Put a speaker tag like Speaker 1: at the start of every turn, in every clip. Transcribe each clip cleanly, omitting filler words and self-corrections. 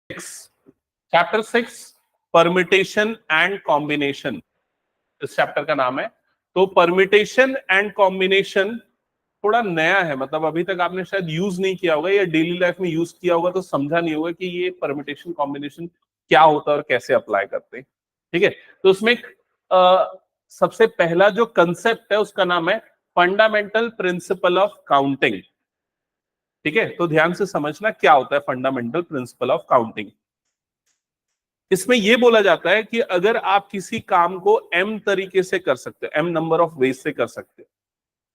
Speaker 1: Chapter 6 permutation and combination इस chapter का नाम है। तो परमिटेशन एंड कॉम्बिनेशन थोड़ा नया है, मतलब अभी तक आपने शायद यूज नहीं किया होगा या डेली लाइफ में यूज किया होगा तो समझा नहीं होगा कि ये परमिटेशन कॉम्बिनेशन क्या होता है और कैसे अप्लाई करते हैं। ठीक है, तो उसमें सबसे पहला जो कंसेप्ट है उसका नाम है फंडामेंटल प्रिंसिपल ऑफ काउंटिंग। ठीक है, तो ध्यान से समझना क्या होता है फंडामेंटल प्रिंसिपल ऑफ काउंटिंग। इसमें यह बोला जाता है कि अगर आप किसी काम को m तरीके से कर सकते हो, m नंबर ऑफ वेज से कर सकते हो,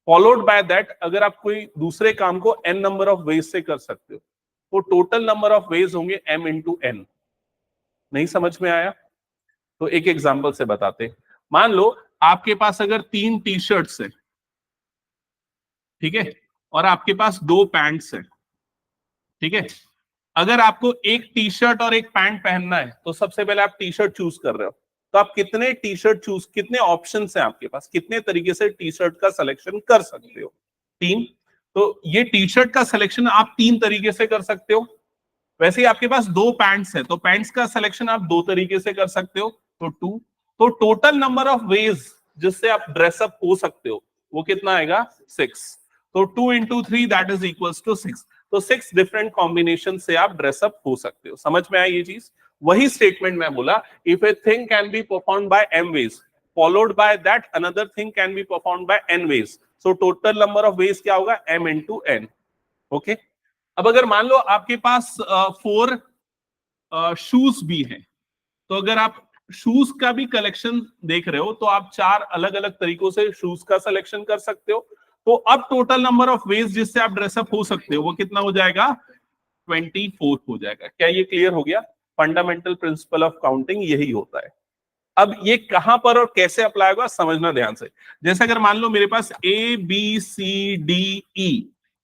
Speaker 1: फॉलोड बाय दैट अगर आप कोई दूसरे काम को n नंबर ऑफ वेज से कर सकते हो, तो टोटल नंबर ऑफ वेज होंगे m इंटू n। नहीं समझ में आया? तो एक एग्जांपल से बताते। मान लो आपके पास अगर 3 टी शर्ट्स है, ठीक है, और आपके पास 2 पैंट्स है, ठीक है। अगर आपको एक टी शर्ट और एक पैंट पहनना है तो सबसे पहले आप टी शर्ट चूज कर रहे हो, तो आप कितने टी शर्ट चूज, कितने ऑप्शंस हैं आपके पास, कितने तरीके से टी शर्ट का सिलेक्शन कर सकते हो? 3। तो ये टी शर्ट का सिलेक्शन आप 3 तरीके से कर सकते हो। वैसे ही आपके पास 2 पैंट्स है तो पैंट्स का सिलेक्शन आप 2 तरीके से कर सकते हो, तो 2। तो टोटल नंबर ऑफ वेज जिससे आप ड्रेसअप हो सकते हो वो कितना आएगा? 6। तो 2 into 3 that is equals to 6। तो 6 डिफरेंट कॉम्बिनेशन से आप ड्रेसअप हो सकते हो। समझ में आया ये चीज? वही स्टेटमेंट मैं बोला, if a thing can be performed by m ways followed by that another thing can be performed by n ways, so total number of ways क्या होगा? m into n। ओके, अब अगर मान लो आपके पास 4 शूज भी हैं, तो अगर आप शूज का भी कलेक्शन देख रहे हो तो आप 4 अलग अलग तरीकों से शूज का सिलेक्शन कर सकते हो। तो अब टोटल नंबर ऑफ वेज जिससे आप ड्रेसअप हो सकते हो वो कितना हो जाएगा? 24 हो जाएगा। क्या ये क्लियर हो गया? फंडामेंटल प्रिंसिपल ऑफ काउंटिंग यही होता है। अब ये कहां पर और कैसे अप्लाई होगा समझना ध्यान से। जैसे अगर मान लो मेरे पास ABCDE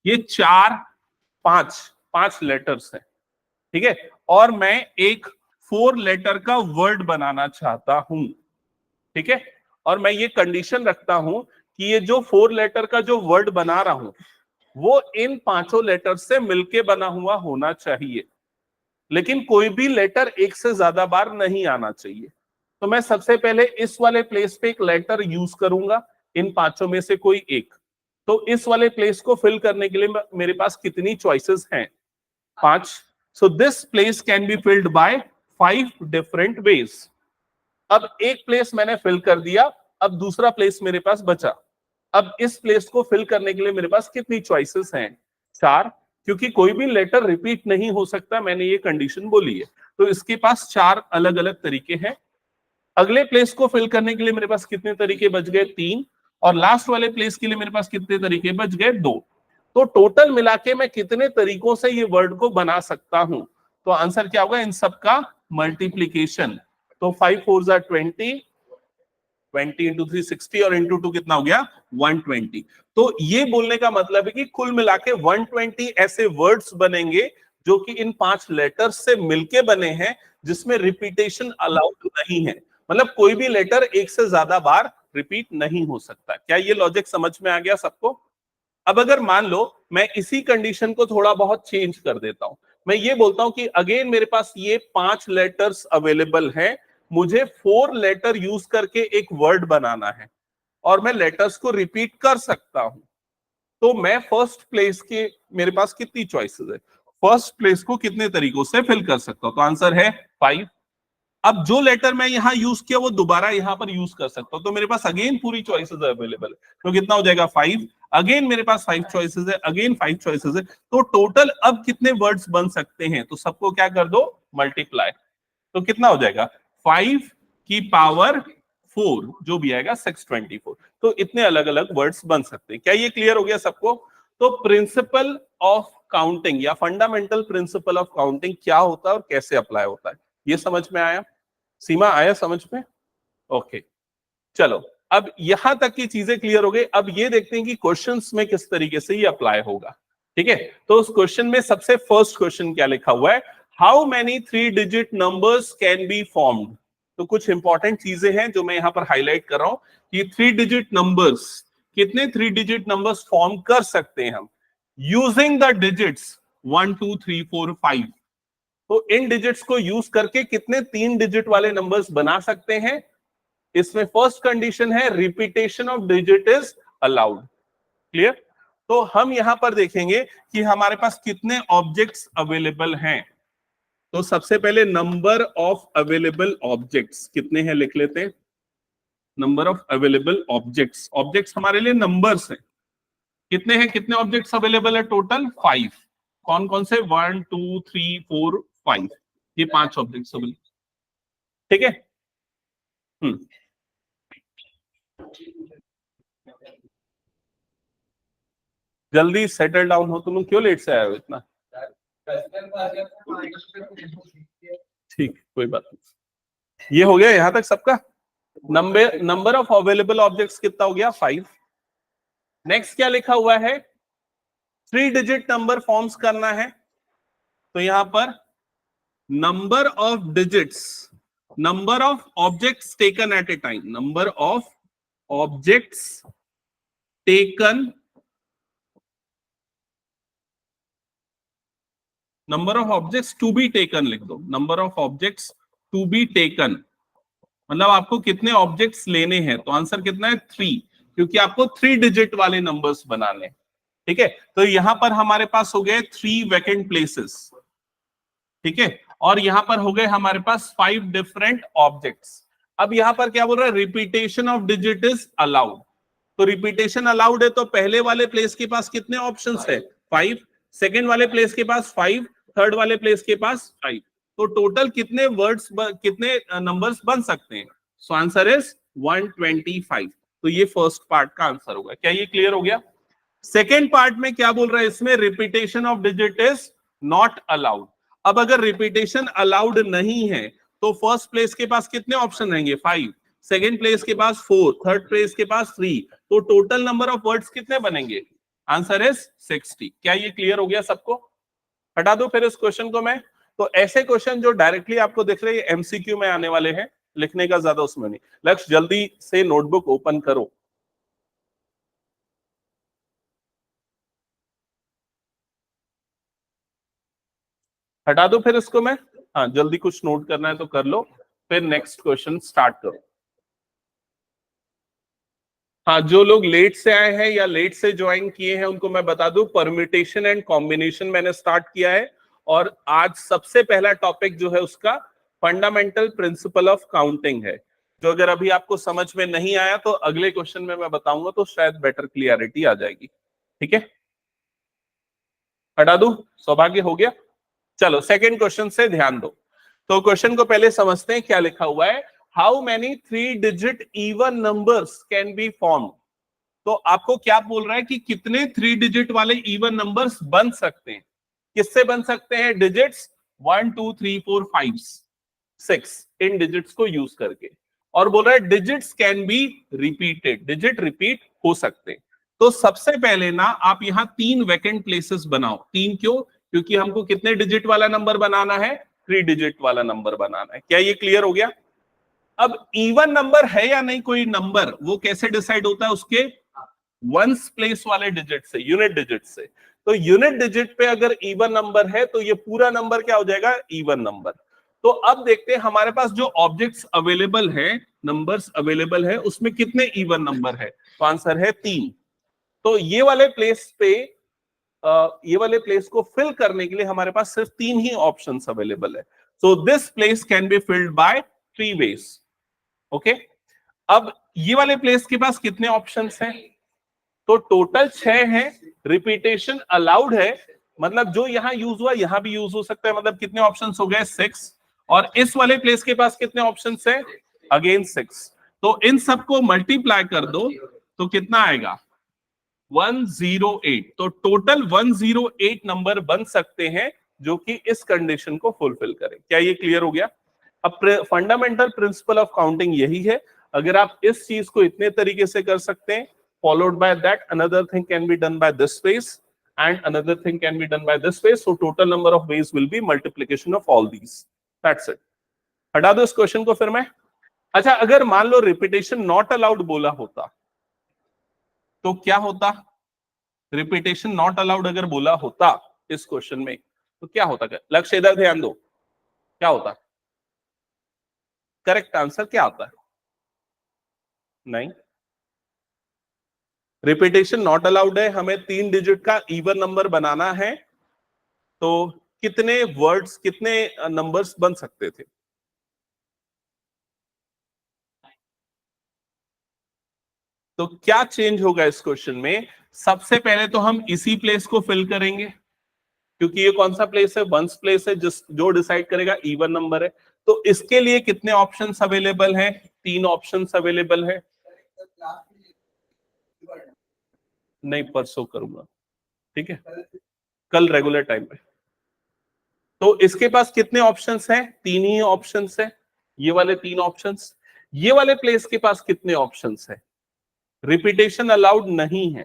Speaker 1: ये 5 लेटर्स हैं, ठीक है, और मैं एक 4 लेटर का वर्ड बनाना चाहता हूं, ठीक है, और मैं ये कंडीशन रखता हूं कि ये जो 4 लेटर का जो वर्ड बना रहा हूं वो इन 5 लेटर से मिलके बना हुआ होना चाहिए, लेकिन कोई भी लेटर एक से ज्यादा बार नहीं आना चाहिए। तो मैं सबसे पहले इस वाले प्लेस पे एक लेटर यूज करूंगा, इन 5 में से कोई एक। तो इस वाले प्लेस को फिल करने के लिए मेरे पास कितनी चॉइसेस हैं? 5। So this place can be filled by 5 different ways. अब एक प्लेस मैंने फिल कर दिया, अब दूसरा प्लेस मेरे पास बचा। अब इस प्लेस को फिल करने के लिए मेरे पास कितनी चॉइसेस हैं? 4, क्योंकि कोई भी लेटर रिपीट नहीं हो सकता, मैंने ये कंडीशन बोली है। तो इसके पास 4 अलग अलग तरीके हैं। अगले प्लेस को फिल करने के लिए मेरे पास कितने तरीके बच गए? 3। और लास्ट वाले प्लेस के लिए मेरे पास कितने तरीके बच गए? 2। तो टोटल मिला के मैं कितने तरीकों से ये वर्ड को बना सकता हूं? तो आंसर क्या होगा? इन सबका मल्टीप्लीकेशन। तो 5 4 जा 20, 20 इंटू 3 60 और इंटू 2 कितना हो गया? 120। तो ये बोलने का मतलब है कि कुल मिला के 120 ऐसे वर्ड्स बनेंगे जो कि इन 5 लेटर्स से मिलके बने हैं, जिसमें रिपीटेशन अलाउड नहीं है। मतलब कोई भी लेटर एक से ज्यादा बार रिपीट नहीं हो सकता। क्या ये लॉजिक समझ में आ गया सबको? अब अगर मान लो मैं इसी कंडीशन को थोड़ा बहुत चेंज कर देता हूं, मैं ये बोलता हूं कि अगेन मेरे पास ये 5 लेटर्स अवेलेबल हैं, मुझे 4 लेटर यूज करके एक वर्ड बनाना है और मैं लेटर्स को रिपीट कर सकता हूं। तो मैं फर्स्ट प्लेस के मेरे पास कितनी चॉइसेस है? फर्स्ट प्लेस को कितने तरीकों से फिल कर सकता हूं? तो आंसर है 5। अब जो लेटर मैं यहां यूज किया वो दोबारा यहां पर यूज कर सकता हूं, तो मेरे पास अगेन पूरी चॉइसेस अवेलेबल है। तो कितना हो जाएगा? 5। अगेन मेरे पास 5 चॉइसेस है, अगेन 5 चॉइसेस है। तो टोटल अब कितने वर्ड्स बन सकते हैं? तो सबको क्या कर दो? मल्टीप्लाई। तो कितना हो जाएगा? 5 की पावर 4 जो भी आएगा 624। तो इतने अलग अलग वर्ड्स बन सकते हैं। क्या ये क्लियर हो गया सबको? तो प्रिंसिपल ऑफ काउंटिंग या फंडामेंटल प्रिंसिपल ऑफ काउंटिंग क्या होता है और कैसे अप्लाई होता है, ये समझ में आया? सीमा आया समझ में? ओके, चलो अब यहां तक की चीजें क्लियर हो गई। अब ये देखते हैं कि क्वेश्चंस में किस तरीके से ये अप्लाई होगा। ठीक है, तो उस क्वेश्चन में सबसे फर्स्ट क्वेश्चन क्या लिखा हुआ है? How many 3 digit numbers can be formed? तो कुछ इंपॉर्टेंट चीजें हैं जो मैं यहां पर हाईलाइट कर रहा हूं कि 3 डिजिट नंबर्स, कितने 3 डिजिट नंबर्स फॉर्म कर सकते हैं हम यूजिंग द डिजिट्स 1 2 3 4 5। तो इन डिजिट्स को यूज करके कितने 3 डिजिट वाले नंबर्स बना सकते हैं? इसमें फर्स्ट कंडीशन है repetition of digit is allowed. Clear? तो हम यहां पर देखेंगे कि हमारे पास कितने ऑब्जेक्ट्स अवेलेबल हैं। तो सबसे पहले नंबर ऑफ अवेलेबल ऑब्जेक्ट्स कितने हैं लिख लेते हैं। Number of available objects, objects हमारे लिए नंबर्स हैं। कितने हैं, कितने ऑब्जेक्ट्स अवेलेबल है? टोटल 5। कौन कौन से? 1 2 3 4 5, ये 5 ऑब्जेक्ट्स अवेलेबल। ठीक है। जल्दी सेटल डाउन हो, तुम लोग क्यों लेट से आए हो इतना? ठीक, कोई बात नहीं। ये हो गया यहां तक सबका। नंबर ऑफ अवेलेबल ऑब्जेक्ट्स कितना हो गया? 5। नेक्स्ट क्या लिखा हुआ है? 3 डिजिट नंबर फॉर्म्स करना है। तो यहां पर number of digits, number of objects taken at a time, number of objects taken, number of objects to be taken लिख दो। Number of objects to be taken मतलब आपको कितने ऑब्जेक्ट्स लेने हैं। तो आंसर कितना है? 3, क्योंकि आपको 3 डिजिट वाले नंबर्स बनाने। ठीक है, तो यहां पर हमारे पास हो गए 3 वैकेंट प्लेसेस। ठीक है, और यहां पर हो गए हमारे पास 5 डिफरेंट ऑब्जेक्ट्स। अब यहां पर क्या बोल रहा है? Repetition of digit is allowed. तो रिपीटेशन अलाउड है, तो पहले वाले प्लेस के पास कितने ऑप्शंस है? 5। सेकेंड वाले प्लेस के पास 5, थर्ड वाले प्लेस के पास 5। तो टोटल कितने वर्ड्स, कितने नंबर्स बन सकते हैं? So answer is 125। तो ये फर्स्ट पार्ट का आंसर होगा। क्या ये क्लियर हो गया? सेकेंड पार्ट में क्या बोल रहा है? इसमें repetition of digit is not allowed. अब अगर रिपीटेशन अलाउड नहीं है तो फर्स्ट प्लेस के पास कितने ऑप्शन रहेंगे? 5, सेकेंड प्लेस के पास 4, थर्ड प्लेस के पास 3। तो टोटल नंबर ऑफ वर्ड्स कितने बनेंगे? Answer is 60। क्या ये क्लियर हो गया सबको? हटा दो फिर इस क्वेश्चन को मैं। तो ऐसे क्वेश्चन जो डायरेक्टली आपको दिख रहे हैं एमसीक्यू में आने वाले हैं, लिखने का ज्यादा उसमें नहीं। लक्ष्य जल्दी से नोटबुक ओपन करो। हटा दो फिर इसको मैं। हाँ, जल्दी कुछ नोट करना है तो कर लो, फिर नेक्स्ट क्वेश्चन स्टार्ट करो। हाँ, जो लोग लेट से आए हैं या लेट से ज्वाइन किए हैं उनको मैं बता दूं, परम्यूटेशन एंड कॉम्बिनेशन मैंने स्टार्ट किया है। और आज सबसे पहला टॉपिक जो है उसका फंडामेंटल प्रिंसिपल ऑफ काउंटिंग है, जो अगर अभी आपको समझ में नहीं आया तो अगले क्वेश्चन में मैं बताऊंगा तो शायद बेटर क्लियरिटी आ जाएगी। ठीक है, हटा दूं? सौभाग्य हो गया। चलो सेकंड क्वेश्चन से ध्यान दो। तो क्वेश्चन को पहले समझते हैं क्या लिखा हुआ है। How many 3 digit even numbers can be form. तो आपको क्या बोल रहा है कि कितने 3 डिजिट वाले इवन नंबर्स बन सकते हैं। किससे बन सकते हैं? डिजिट्स 1 2 3 4 5 6, इन डिजिट्स को यूज करके। और बोल रहा है digits can be repeated, digit repeat हो सकते हैं। तो सबसे पहले ना आप यहां 3 वैकेंट प्लेसेस बनाओ। 3 क्यों? क्योंकि हमको कितने डिजिट वाला नंबर बनाना है? 3 डिजिट वाला नंबर बनाना है। क्या ये क्लियर हो गया? अब इवन नंबर है या नहीं कोई नंबर, वो कैसे डिसाइड होता है? उसके वंस प्लेस वाले डिजिट से, यूनिट डिजिट से। तो यूनिट डिजिट पे अगर इवन नंबर है तो ये पूरा नंबर क्या हो जाएगा? Even number. तो अब देखते हैं हमारे पास जो ऑब्जेक्ट्स अवेलेबल है, नंबर्स अवेलेबल है, उसमें कितने इवन नंबर है। तो आंसर है 3। तो ये वाले प्लेस पे, ये वाले प्लेस को फिल करने के लिए हमारे पास सिर्फ 3 ही ऑप्शंस अवेलेबल है। So this place can be filled by 3 ways. Okay, अब ये वाले प्लेस के पास कितने ऑप्शंस हैं? तो टोटल 6 हैं। रिपीटेशन अलाउड है, मतलब जो यहां यूज हुआ यहां भी यूज हो सकता है। मतलब कितने ऑप्शंस हो गए? 6। और इस वाले प्लेस के पास कितने ऑप्शंस हैं? अगेन 6। तो इन सबको मल्टीप्लाई कर दो तो कितना आएगा? 108। तो टोटल 108 नंबर बन सकते हैं जो कि इस कंडीशन को फुलफिल करें। क्या ये क्लियर हो गया? अब फंडामेंटल प्रिंसिपल ऑफ काउंटिंग यही है। अगर आप इस चीज को इतने तरीके से कर सकते हैं, followed by that another thing can be done by this ways and another thing can be done by this way, so total number of ways will be multiplication of all these. That's it. हटा दो इस question को फिर मैं। अच्छा, अगर मान लो repetition not allowed बोला होता तो क्या होता? रिपीटेशन नॉट अलाउड अगर बोला होता इस क्वेश्चन में तो क्या होता? लक्ष्य इधर ध्यान दो। क्या होता है? करेक्ट आंसर क्या होता है? नहीं, रिपीटेशन नॉट अलाउड है। हमें 3 डिजिट का इवन नंबर बनाना है, तो कितने वर्ड्स, कितने नंबर्स बन सकते थे? तो क्या चेंज होगा इस क्वेश्चन में? सबसे पहले तो हम इसी प्लेस को फिल करेंगे, क्योंकि ये कौन सा प्लेस है? वंस प्लेस है, जिस जो डिसाइड करेगा इवन नंबर है। तो इसके लिए कितने ऑप्शंस अवेलेबल हैं? 3 ऑप्शंस अवेलेबल है। नहीं, परसों करूंगा, ठीक है, कल रेगुलर टाइम पे। तो इसके पास कितने ऑप्शंस हैं? 3 ही ऑप्शंस है, ये वाले 3 ऑप्शंस। ये वाले प्लेस के पास कितने ऑप्शंस है? रिपीटेशन अलाउड नहीं है।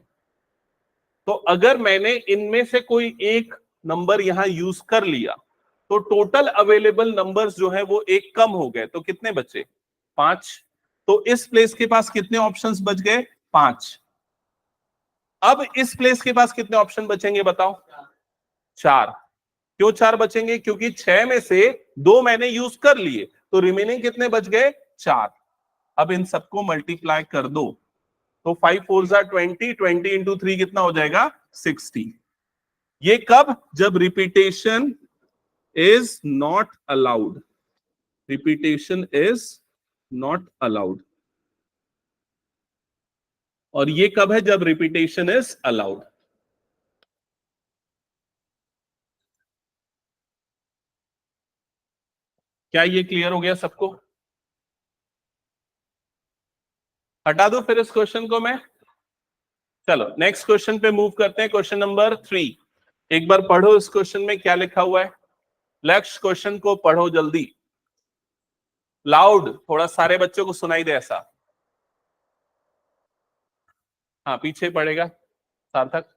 Speaker 1: तो अगर मैंने इनमें से कोई एक नंबर यहां यूज कर लिया, तो टोटल अवेलेबल नंबर्स जो है वो एक कम हो गए, तो कितने बचे? 5। तो इस प्लेस के पास कितने ऑप्शंस बच गए? 5। अब इस प्लेस के पास कितने ऑप्शन बचेंगे बताओ? 4। क्यों 4 बचेंगे? क्योंकि 6 में से 2 मैंने यूज कर लिए, तो रिमेनिंग कितने बच गए? 4। अब इन सबको मल्टीप्लाई कर दो, तो 5 4 जा 20, 20 इंटू 3 कितना हो जाएगा? 60। ये कब? जब repetition is not allowed. Repetition is not allowed. और ये कब है? जब रिपीटेशन इज अलाउड। क्या ये क्लियर हो गया सबको? हटा दो फिर इस क्वेश्चन को मैं। चलो नेक्स्ट क्वेश्चन पे मूव करते हैं, क्वेश्चन नंबर 3। एक बार पढ़ो इस क्वेश्चन में क्या लिखा हुआ है। लक्ष्य, क्वेश्चन को पढ़ो जल्दी, लाउड, थोड़ा सारे बच्चों को सुनाई दे ऐसा। हाँ, पीछे पड़ेगा सार्थक।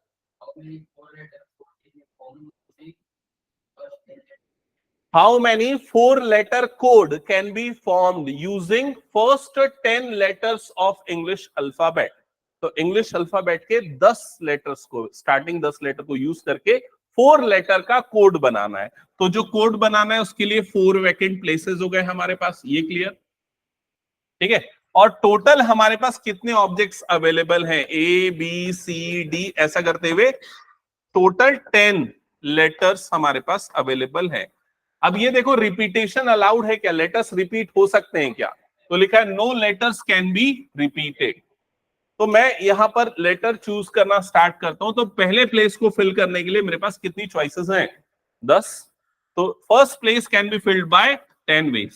Speaker 1: How many 4-letter code can be formed using first 10 letters of English alphabet? तो इंग्लिश अल्फाबेट के 10 लेटर्स को, स्टार्टिंग 10 लेटर को यूज करके 4 लेटर का कोड बनाना है। तो जो कोड बनाना है उसके लिए 4 वैकेंट प्लेसेस हो गए हमारे पास, ये क्लियर, ठीक है। और टोटल हमारे पास कितने ऑब्जेक्ट्स अवेलेबल हैं? ए बी सी डी ऐसा करते हुए टोटल 10 लेटर्स हमारे पास अवेलेबल है। अब ये देखो, रिपीटेशन अलाउड है क्या? लेटर्स रिपीट हो सकते हैं क्या? तो लिखा है no letters can be repeated. तो मैं यहां पर लेटर चूज करना स्टार्ट करता हूं। तो पहले प्लेस को फिल करने के लिए मेरे पास कितनी चॉइसेस हैं? 10। तो first place can be filled by 10 ways,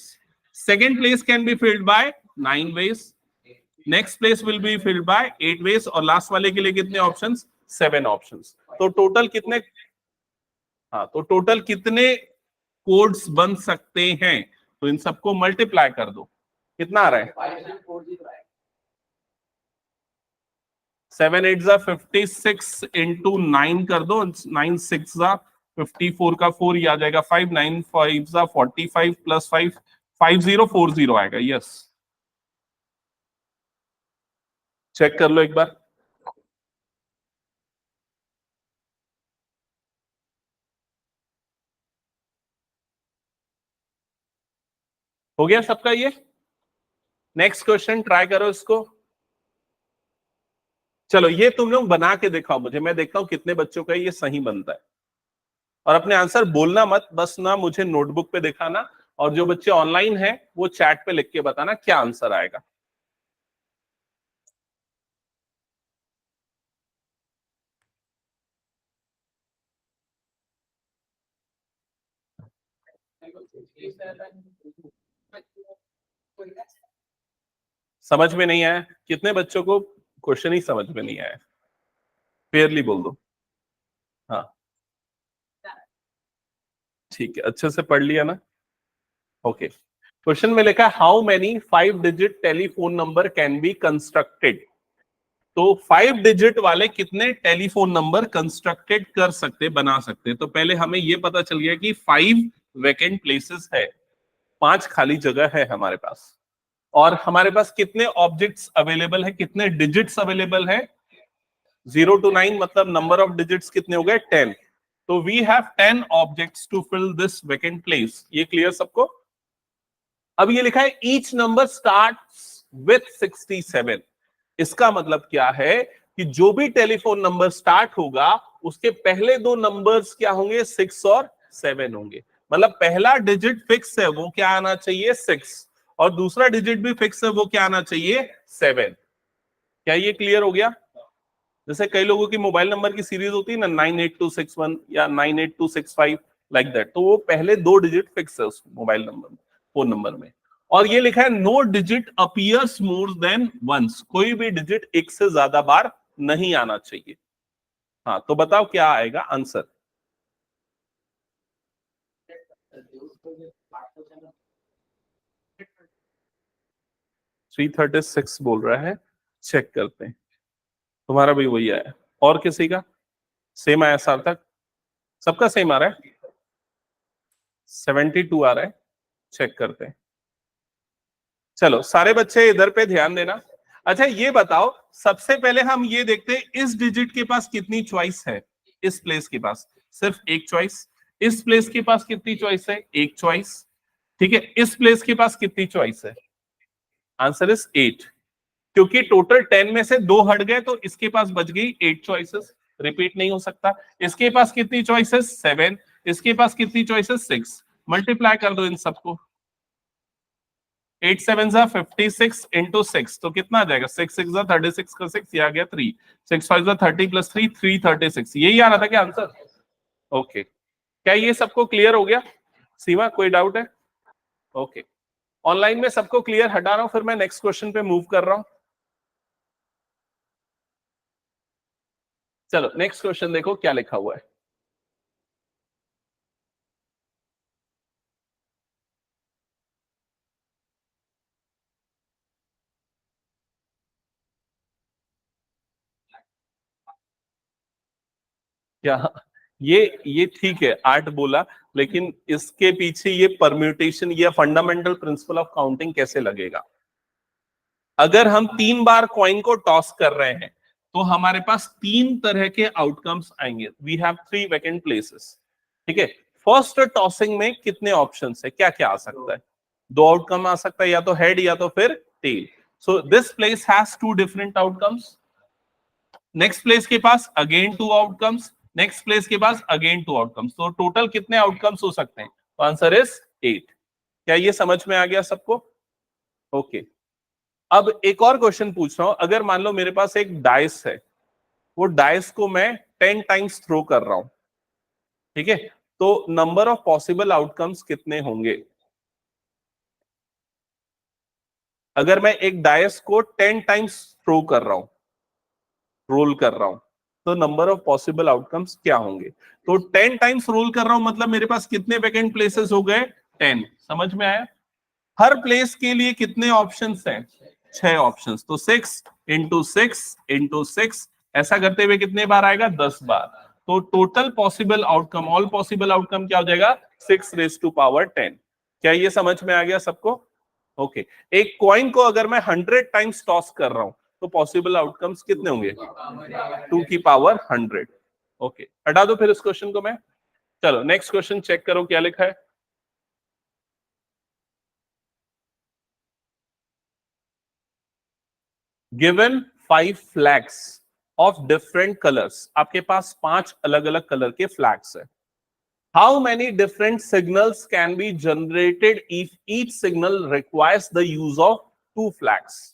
Speaker 1: second place can be filled by 9 ways, next place will be filled by 8 ways, और लास्ट वाले के लिए कितने ऑप्शंस? 7 ऑप्शंस। तो टोटल कितने? हाँ, तो टोटल कितने कोड्स बन सकते हैं? तो इन सबको मल्टीप्लाई कर दो, कितना आ रहा है? 7 8 जा 56 इंटू 9 कर दो, 9 6 जा 54 का 4, ये आ जाएगा 5, 9 5 जा 45 प्लस 5 5040 आएगा। यस, चेक कर लो एक बार। हो गया सबका ये? नेक्स्ट क्वेश्चन ट्राई करो इसको। चलो ये तुम लोग बना के दिखाओ मुझे, मैं देखता हूं कितने बच्चों का ये सही बनता है। और अपने आंसर बोलना मत, बस ना मुझे नोटबुक पे दिखाना, और जो बच्चे ऑनलाइन हैं वो चैट पे लिख के बताना क्या आंसर आएगा। समझ में नहीं आया? कितने बच्चों को क्वेश्चन ही समझ में नहीं आया? फेयरली बोल दो। हाँ, ठीक है, अच्छे से पढ़ लिया ना? ओके। क्वेश्चन में लिखा है how many 5 digit telephone number can be constructed. तो 5 डिजिट वाले कितने टेलीफोन नंबर कंस्ट्रक्टेड कर सकते, बना सकते? तो पहले हमें यह पता चल गया कि 5 वैकेंट प्लेसेस है, 5 खाली जगह है हमारे पास। और हमारे पास कितने ऑब्जेक्ट्स अवेलेबल है, कितने डिजिट्स अवेलेबल है? 0 to 9, मतलब नंबर ऑफ डिजिट्स कितने हो गए? 10। तो we have 10 objects to fill this vacant place. ये क्लियर सबको? अब ये लिखा है ईच नंबर स्टार्ट्स विथ 67। इसका मतलब क्या है कि जो भी टेलीफोन नंबर स्टार्ट होगा उसके पहले दो नंबर्स क्या होंगे? 6 और 7 होंगे। मतलब पहला डिजिट फिक्स है, वो क्या आना चाहिए? 6, और दूसरा डिजिट भी फिक्स है, वो क्या आना चाहिए? 7। क्या ये क्लियर हो गया? जैसे कई लोगों की मोबाइल नंबर की सीरीज होती है ना, 98261 या 98265 लाइक दैट, तो वो पहले दो डिजिट फिक्स है उस मोबाइल नंबर में, फोन नंबर में। और ये लिखा है no digit appears more than once, कोई भी डिजिट एक से ज्यादा बार नहीं आना चाहिए। हाँ, तो बताओ क्या आएगा आंसर? 336 बोल रहा है, चेक करते हैं। तुम्हारा भी वही आया, और किसी का सेम आया? सार्थक, सबका सेम आ रहा है? 72 आ रहा है, चेक करते हैं। चलो सारे बच्चे इधर पे ध्यान देना। अच्छा ये बताओ, सबसे पहले हम ये देखते हैं इस डिजिट के पास कितनी चॉइस है। इस प्लेस के पास सिर्फ एक चॉइस। इस प्लेस के पास कितनी चॉइस है? एक चॉइस। ठीक है, इस प्लेस के पास कितनी चॉइस है? Answer is 8। क्योंकि टोटल 10 में से दो हट गए तो इसके पास बच गई 8 चॉइसेस, रिपीट नहीं हो सकता। इसके पास कितनी चॉइसेस? 7। इसके पास कितनी चॉइसेस? 6। मल्टीप्लाई कर दो इन सबको। 8 7 जा 56 इंटू 6, तो कितना आ जाएगा? 6 6 जा 36 का 6, ये आ गया 3। 6 5 जा 30 प्लस 3 336। यही आ रहा था क्या आंसर? ओके, क्या ये सबको क्लियर हो गया? सीमा कोई डाउट है? ओके, ऑनलाइन में सबको क्लियर हटा रहा हूं, फिर मैं नेक्स्ट क्वेश्चन पे मूव कर रहा हूं। चलो नेक्स्ट क्वेश्चन देखो क्या लिखा हुआ है। क्या ये ठीक है 8 बोला, लेकिन इसके पीछे ये परम्यूटेशन या फंडामेंटल प्रिंसिपल ऑफ काउंटिंग कैसे लगेगा? अगर हम 3 बार कॉइन को टॉस कर रहे हैं तो हमारे पास 3 तरह के आउटकम्स आएंगे। We have 3 vacant places. ठीक है, फर्स्ट टॉसिंग में कितने ऑप्शंस है? क्या क्या आ सकता है? 2 आउटकम आ सकता है, या तो हेड या तो फिर tail. So this place has 2 different outcomes. Next place के पास अगेन 2 आउटकम्स। नेक्स्ट प्लेस के पास अगेन 2 आउटकम्स। तो टोटल कितने आउटकम्स हो सकते हैं? Answer is 8। क्या ये समझ में आ गया सबको? ओके, अब एक और क्वेश्चन पूछ रहा हूं। अगर मान लो मेरे पास एक डाइस है, वो डाइस को मैं 10 टाइम्स थ्रो कर रहा हूं, ठीक है, तो नंबर ऑफ पॉसिबल आउटकम्स कितने होंगे? अगर मैं एक डाइस को 10 टाइम्स थ्रो कर रहा हूं, रोल कर रहा हूं, तो नंबर ऑफ पॉसिबल आउटकम्स क्या होंगे? तो 10 टाइम्स रोल कर रहा हूं मतलब मेरे पास कितने वैकेंट प्लेसेस हो गए? 10। समझ में आया? हर प्लेस के लिए कितने ऑप्शंस हैं? 6 ऑप्शंस। तो 6 इंटू 6 इंटू 6, ऐसा करते हुए कितने बार आएगा? 10 बार। तो total possible outcome, all possible outcome क्या हो जाएगा? 6 रेज टू पावर 10। क्या ये समझ में आ गया सबको? ओके, एक कॉइन को अगर मैं 100 टाइम्स टॉस कर रहा हूं तो पॉसिबल आउटकम्स कितने होंगे? 2 की पावर 100। ओके, हटा दो फिर इस क्वेश्चन को मैं। चलो नेक्स्ट क्वेश्चन चेक करो क्या लिखा है। Given 5 flags of different colours, आपके पास 5 अलग अलग कलर के फ्लैग्स है। How many different signals can be generated if each signal requires the use of 2 flags?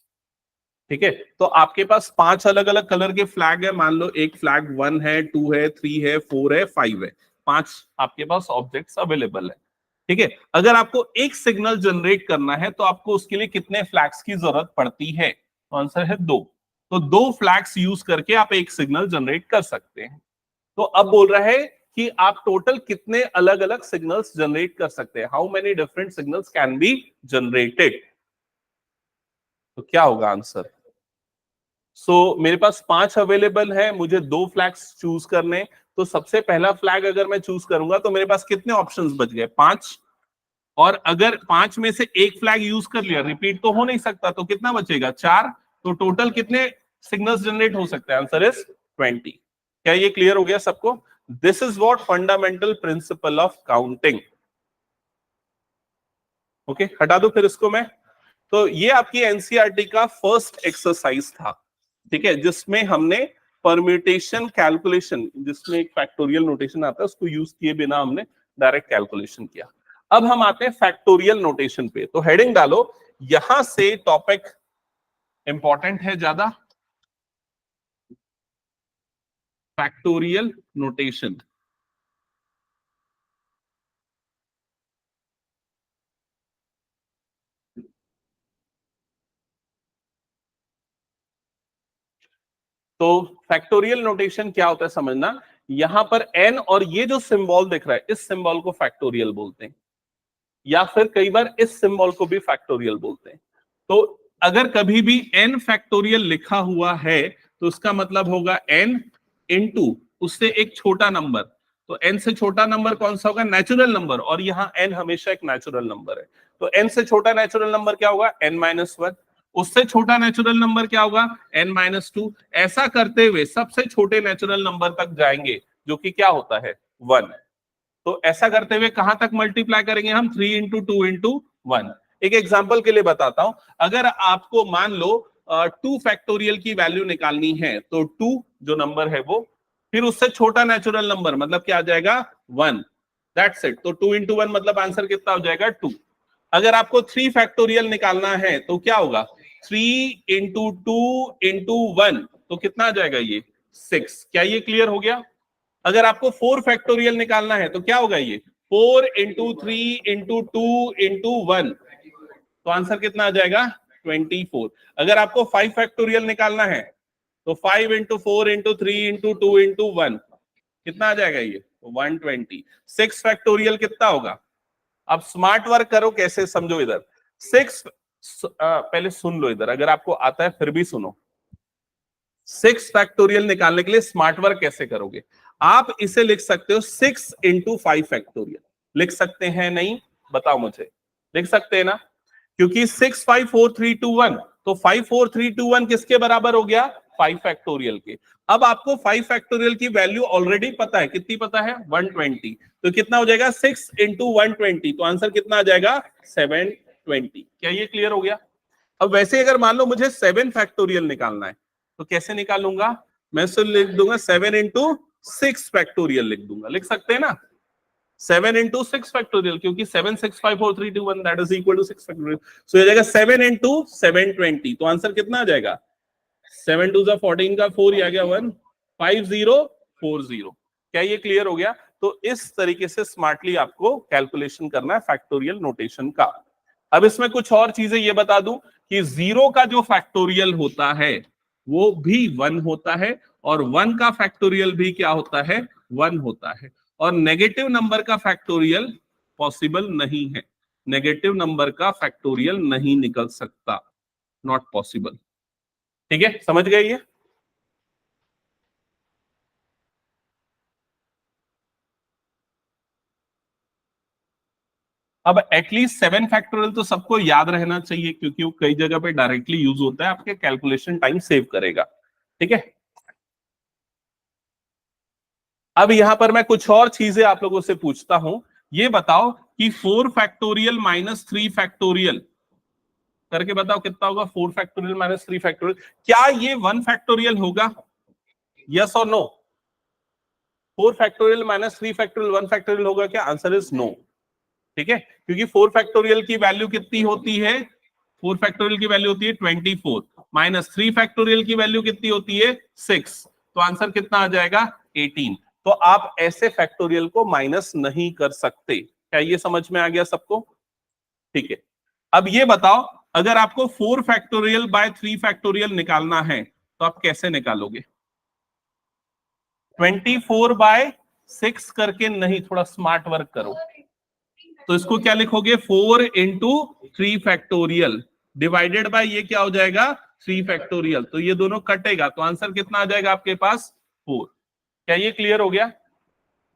Speaker 1: ठीक है, तो आपके पास 5 अलग अलग कलर के फ्लैग है। मान लो एक फ्लैग 1 है, 2 है, 3 है, 4 है, 5 है। 5 आपके पास ऑब्जेक्ट्स अवेलेबल है। ठीक है, अगर आपको एक सिग्नल जनरेट करना है तो आपको उसके लिए कितने फ्लैग्स की जरूरत पड़ती है? तो आंसर है 2। तो 2 फ्लैग्स यूज करके आप एक सिग्नल जनरेट कर सकते हैं। तो अब बोल रहा है कि आप टोटल कितने अलग अलग सिग्नल्स जनरेट कर सकते हैं? How many different signals can be generated? तो क्या होगा आंसर? मेरे पास 5 अवेलेबल है, मुझे 2 फ्लैग्स चूज करने। तो सबसे पहला फ्लैग अगर मैं चूज करूंगा तो मेरे पास कितने ऑप्शंस बच गए? 5। और अगर 5 में से एक फ्लैग यूज कर लिया, रिपीट तो हो नहीं सकता, तो कितना बचेगा? 4। तो टोटल कितने सिग्नल्स जनरेट हो सकते हैं? Answer is 20। क्या ये क्लियर हो गया सबको? This is what fundamental principle of counting. Okay, हटा दो फिर इसको मैं। तो ये आपकी एनसीईआरटी का फर्स्ट एक्सरसाइज था, ठीक है, जिसमें हमने परम्यूटेशन कैलकुलेशन, जिसमें एक फैक्टोरियल नोटेशन आता है, उसको यूज किए बिना हमने डायरेक्ट कैलकुलेशन किया। अब हम आते हैं फैक्टोरियल नोटेशन पे। तो हेडिंग डालो, यहां से टॉपिक इंपॉर्टेंट है ज्यादा, फैक्टोरियल नोटेशन। तो फैक्टोरियल नोटेशन क्या होता है समझना, यहां पर एन और ये जो सिंबल दिख रहा है, इस सिंबल को फैक्टोरियल बोलते हैं, या फिर कई बार इस सिंबल को भी फैक्टोरियल बोलते हैं। तो अगर कभी भी एन फैक्टोरियल लिखा हुआ है तो उसका मतलब होगा एन इनटू उससे एक छोटा नंबर। तो एन से छोटा नंबर कौन सा होगा, नेचुरल नंबर, और यहाँ एन हमेशा एक नेचुरल नंबर है। तो एन से छोटा नेचुरल नंबर क्या होगा, एन माइनस वन। उससे छोटा नेचुरल नंबर क्या होगा, एन माइनस टू। ऐसा करते हुए सबसे छोटे नेचुरल नंबर तक जाएंगे, जो कि क्या होता है, वन। तो ऐसा करते हुए कहां तक मल्टीप्लाई करेंगे हम, 3 इंटू 2 इंटू 1। एक एग्जाम्पल के लिए बताता हूं, अगर आपको मान लो 2 फैक्टोरियल की वैल्यू निकालनी है, तो 2 जो नंबर है वो, फिर उससे छोटा नेचुरल नंबर मतलब क्या आ जाएगा, 1। That's it. तो 2 इंटू 1 मतलब आंसर कितना हो जाएगा, 2। अगर आपको 3 फैक्टोरियल निकालना है तो क्या होगा, 3 इंटू 2 इंटू 1, तो कितना आ जाएगा ये, 6। क्या ये क्लियर हो गया। अगर आपको 4 फैक्टोरियल निकालना है तो क्या होगा ये, 4 इंटू 3 इंटू 2 इंटू 1, तो आंसर कितना आ जाएगा, 24। अगर आपको 5 फैक्टोरियल निकालना है तो 5 इंटू 4 इंटू 3 इंटू 2 इंटू 1, कितना आ जाएगा ये, 120। 6 फैक्टोरियल कितना होगा, अब स्मार्ट वर्क करो, कैसे समझो इधर। 6 पहले सुन लो इधर, अगर आपको आता है फिर भी सुनो। 6 फैक्टोरियल निकालने के लिए स्मार्ट वर्क कैसे करोगे, आप इसे लिख सकते हो 6 इंटू 5 फैक्टोरियल। लिख सकते हैं नहीं, बताओ मुझे, लिख सकते हैं ना, क्योंकि 6 5 4 3 2 1, तो 5 4 3 2 1 किसके बराबर हो गया, 5 फैक्टोरियल के। अब आपको 5 फैक्टोरियल की वैल्यू ऑलरेडी पता है, कितनी पता है, 120। तो कितना हो जाएगा, 6 इंटू 120, तो आंसर कितना आ जाएगा, 720। क्या ये क्लियर हो गया। अब वैसे अगर मान लो मुझे 7 फैक्टोरियल निकालना है तो कैसे निकालूंगा, मैं सिर्फ लिख दूंगा 7 इंटू 6 फैक्टोरियल लिख दूंगा, लिख सकते हैं ना, 7 इंटू 6 फैक्टोरियल, क्योंकि 7 6 5 4 3 2 1 that is equal to 6 factorial. So ये जाएगा 7 इंटू 720, तो आंसर कितना आ जाएगा, 7 टू 14 का 4 ही आ गया, 1 5040। क्या ये क्लियर हो गया। तो इस तरीके से स्मार्टली आपको कैलकुलेशन करना है फैक्टोरियल नोटेशन का। अब इसमें कुछ और चीजें ये बता दूं कि 0 का जो फैक्टोरियल होता है वो भी 1 होता है, और 1 का फैक्टोरियल भी क्या होता है, 1 होता है। और नेगेटिव नंबर का फैक्टोरियल पॉसिबल नहीं है, नेगेटिव नंबर का फैक्टोरियल नहीं निकल सकता, नॉट पॉसिबल। ठीक है, समझ गए ये। अब एटलीस्ट 7 फैक्टोरियल तो सबको याद रहना चाहिए, क्योंकि वो कई जगह पे डायरेक्टली यूज होता है, आपके कैलकुलेशन टाइम सेव करेगा। ठीक है, अब यहां पर मैं कुछ और चीजें आप लोगों से पूछता हूं। ये बताओ कि 4 फैक्टोरियल माइनस 3 फैक्टोरियल करके बताओ कितना होगा, 4 फैक्टोरियल माइनस 3 फैक्टोरियल, क्या ये 1 फैक्टोरियल होगा, यस और no. 4 factorial minus 3 factorial 1 factorial होगा क्या, आंसर इज नो। ठीक है, क्योंकि 4 फैक्टोरियल की वैल्यू कितनी होती है, 4 फैक्टोरियल की वैल्यू होती है 24, माइनस 3 फैक्टोरियल की वैल्यू कितनी होती है 6, तो आंसर कितना आ जाएगा 18। तो आप ऐसे फैक्टोरियल को माइनस नहीं कर सकते। क्या ये समझ में आ गया सबको। ठीक है, अब ये बताओ, अगर आपको 4 फैक्टोरियल बाय 3 फैक्टोरियल निकालना है तो आप कैसे निकालोगे, 24 बाय 6 करके नहीं, थोड़ा स्मार्ट वर्क करो। तो इसको क्या लिखोगे, 4 इंटू 3 फैक्टोरियल डिवाइडेड बाय ये क्या हो जाएगा, 3 फैक्टोरियल। तो ये दोनों कटेगा, तो आंसर कितना आ जाएगा आपके पास, 4। क्या ये क्लियर हो गया।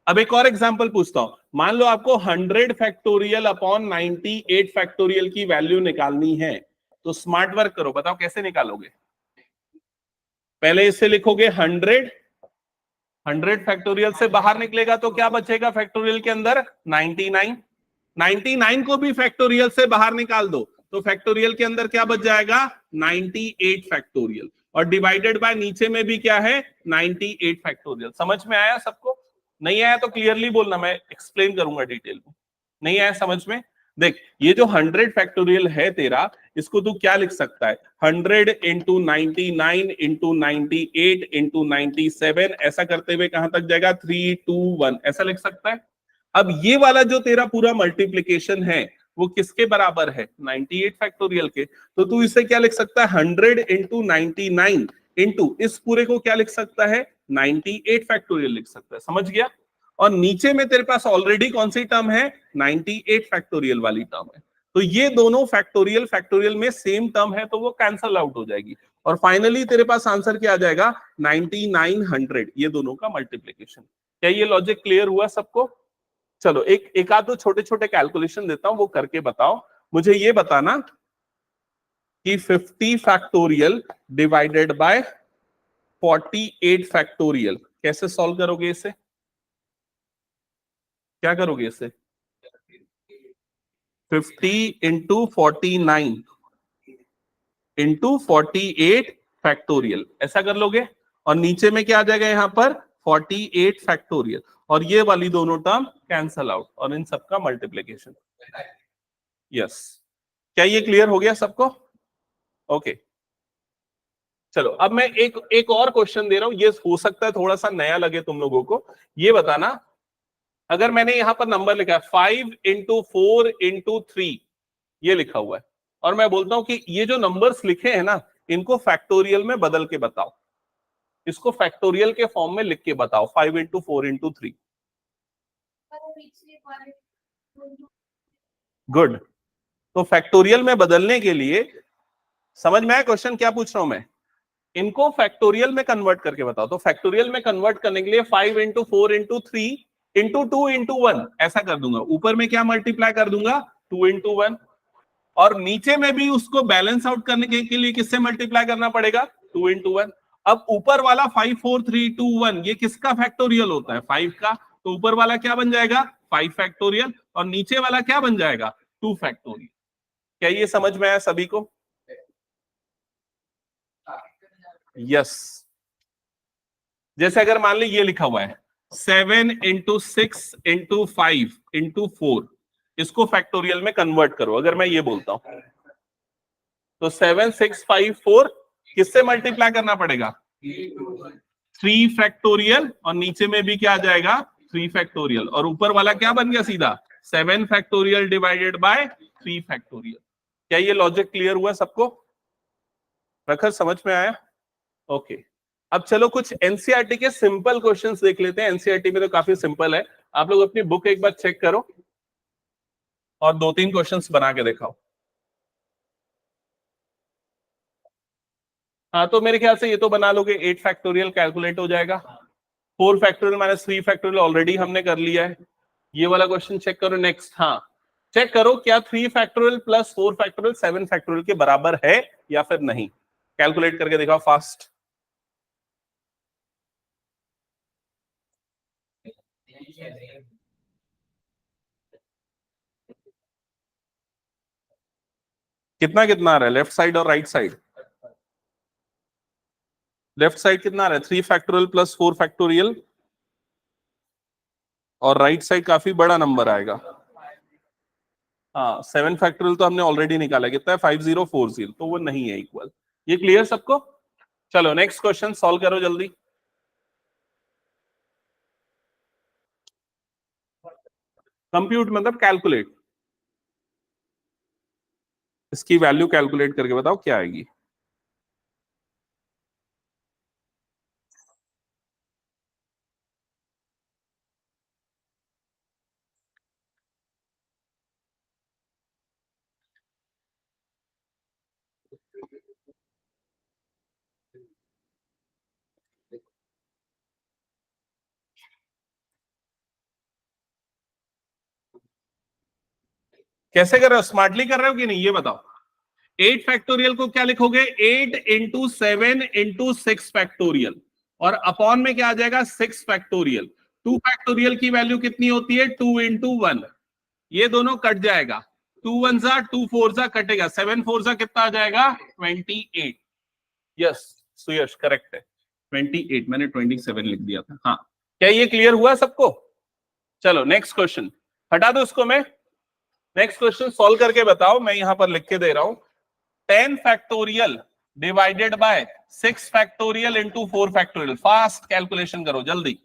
Speaker 1: अब एक और एग्जांपल पूछता हूं, मान लो आपको 100 फैक्टोरियल अपॉन 98 फैक्टोरियल की वैल्यू निकालनी है, तो स्मार्ट वर्क करो, बताओ कैसे निकालोगे। पहले इसे लिखोगे 100 100 फैक्टोरियल से बाहर निकलेगा तो क्या बचेगा फैक्टोरियल के अंदर? 99। 99 को भी फैक्टोरियल से बाहर निकाल दो तो फैक्टोरियल के अंदर क्या बच जाएगा? 98 फैक्टोरियल। और डिवाइडेड बाय नीचे में भी क्या है? 98 फैक्टोरियल। समझ में आया सबको? नहीं आया तो क्लियरली बोलना, मैं एक्सप्लेन करूंगा डिटेल में। नहीं आया समझ में? देख, ये जो 100 फैक्टोरियल है तेरा, इसको तू क्या लिख सकता है? 100 इंटू 99 इंटू 98 इंटू 97, ऐसा करते हुए कहां तक जाएगा? 321, ऐसा लिख सकता है। अब ये वाला जो तेरा पूरा मल्टीप्लीकेशन है वो किसके बराबर है? 98 फैक्टोरियल के। तो तू इसे क्या लिख सकता है? 100 इंटू 99 इंटू इस पूरे को क्या लिख सकता है? 98 फैक्टोरियल लिख सकता है। समझ गया? और नीचे में तेरे पास ऑलरेडी कौन सी टर्म है? 98 फैक्टोरियल वाली टर्म है। तो ये दोनों फैक्टोरियल फैक्टोरियल में सेम टर्म है तो वो कैंसल आउट हो जाएगी और फाइनली तेरे पास आंसर क्या आ जाएगा? 9900। ये दोनों का मल्टीप्लीकेशन। क्या ये लॉजिक क्लियर हुआ सबको? चलो एक आध दो छोटे छोटे कैलकुलेशन देता हूं, वो करके बताओ। मुझे ये बताना कि 50 फैक्टोरियल डिवाइडेड बाय 48 फैक्टोरियल कैसे सॉल्व करोगे इसे? क्या करोगे इसे? 50 इंटू 49 इंटू 48 फैक्टोरियल, ऐसा कर लोगे। और नीचे में क्या आ जाएगा यहां पर? 48 फैक्टोरियल। और ये वाली दोनों टर्म कैंसल आउट और इन सबका मल्टीप्लीकेशन। यस। क्या ये क्लियर हो गया सबको? ओके। चलो अब मैं एक एक और क्वेश्चन दे रहा हूं, ये हो सकता है थोड़ा सा नया लगे तुम लोगों को। ये बताना, अगर मैंने यहां पर नंबर लिखा है 5 इंटू 4 इंटू 3, ये लिखा हुआ है, और मैं बोलता हूं कि ये जो नंबर्स लिखे हैं ना, इनको फैक्टोरियल में बदल के बताओ, इसको फैक्टोरियल के फॉर्म में लिख के बताओ। 5 इंटू 4 इंटू 3। गुड। तो फैक्टोरियल में बदलने के लिए, समझ में आया क्वेश्चन क्या पूछ रहा हूं मैं? इनको फैक्टोरियल में कन्वर्ट करके बताओ। तो फैक्टोरियल में कन्वर्ट करने के लिए 5 इंटू 4 इंटू 3 इंटू 2 इंटू 1 ऐसा कर दूंगा। ऊपर में क्या मल्टीप्लाई कर दूंगा? 2 इंटू 1। और नीचे में भी उसको बैलेंस आउट करने के लिए किससे मल्टीप्लाई करना पड़ेगा? 2 इंटू 1। अब ऊपर वाला 5 4 3 2 1 ये किसका फैक्टोरियल होता है? 5 का। तो ऊपर वाला क्या बन जाएगा? 5 फैक्टोरियल। और नीचे वाला क्या बन जाएगा? 2 फैक्टोरियल। क्या ये समझ में आया सभी को? यस। जैसे अगर मान ली ये लिखा हुआ है 7 इंटू 6 इंटू 5 इंटू 4, इसको फैक्टोरियल में कन्वर्ट करो। अगर मैं ये बोलता हूं तो 7 6 5 4 किससे मल्टीप्लाई करना पड़ेगा? 3 फैक्टोरियल। और नीचे में भी क्या आ जाएगा? 3 फैक्टोरियल। और ऊपर वाला क्या बन गया सीधा? 7 फैक्टोरियल डिवाइडेड बाय 3 फैक्टोरियल। क्या ये लॉजिक क्लियर हुआ सबको? प्रखर समझ में आया? ओके। अब चलो कुछ एनसीईआरटी के सिंपल क्वेश्चंस देख लेते हैं। एनसीईआरटी में तो काफी सिंपल है। आप लोग अपनी बुक एक बार चेक करो और 2-3 क्वेश्चंस बना के दिखाओ। हाँ, तो मेरे ख्याल से ये तो बना लोगे। 8 फैक्टोरियल कैलकुलेट हो जाएगा। 4 फैक्टोरियल माइनस 3 फैक्टोरियल ऑलरेडी हमने कर लिया है। ये वाला क्वेश्चन चेक करो नेक्स्ट। हाँ, चेक करो क्या 3 फैक्टोरियल प्लस 4 फैक्टोरियल 7 फैक्टोरियल के बराबर है या फिर नहीं। कैलकुलेट करके दिखाओ फास्ट। कितना कितना आ रहा है लेफ्ट साइड और राइट साइड? लेफ्ट साइड कितना आ रहा है? 3 फैक्टोरियल प्लस 4 फैक्टोरियल। और राइट साइड काफी बड़ा नंबर आएगा। हाँ, 7 फैक्टोरियल तो हमने ऑलरेडी निकाला। कितना है? 5040। तो वो नहीं है इक्वल। ये क्लियर सबको? चलो नेक्स्ट क्वेश्चन सॉल्व करो जल्दी। कंप्यूट मतलब कैलकुलेट। इसकी वैल्यू कैलकुलेट करके बताओ क्या आएगी। कैसे कर रहे हो? स्मार्टली कर रहे हो कि नहीं ये बताओ। 8 फैक्टोरियल को क्या लिखोगे? 8 इंटू 7 इंटू 6 फैक्टोरियल। और अपॉन में क्या आ जाएगा 6 फैक्टोरियल। 2 फैक्टोरियल की वैल्यू कितनी होती है 2 इंटू 1, ये दोनों कट जाएगा, 2 1 जा 2 4 जा कटेगा, 7 4 जा कितना आ जाएगा 28। यस सुयश करेक्ट है 28, मैंने 27 लिख दिया था। हाँ क्या ये क्लियर हुआ सबको? चलो नेक्स्ट क्वेश्चन, हटा दो उसको, मैं नेक्स्ट क्वेश्चन सॉल्व करके बताओ, मैं यहां पर लिख के दे रहा हूं 10 factorial divided by 6 factorial into 4 factorial. Fast calculation करो जल्दी।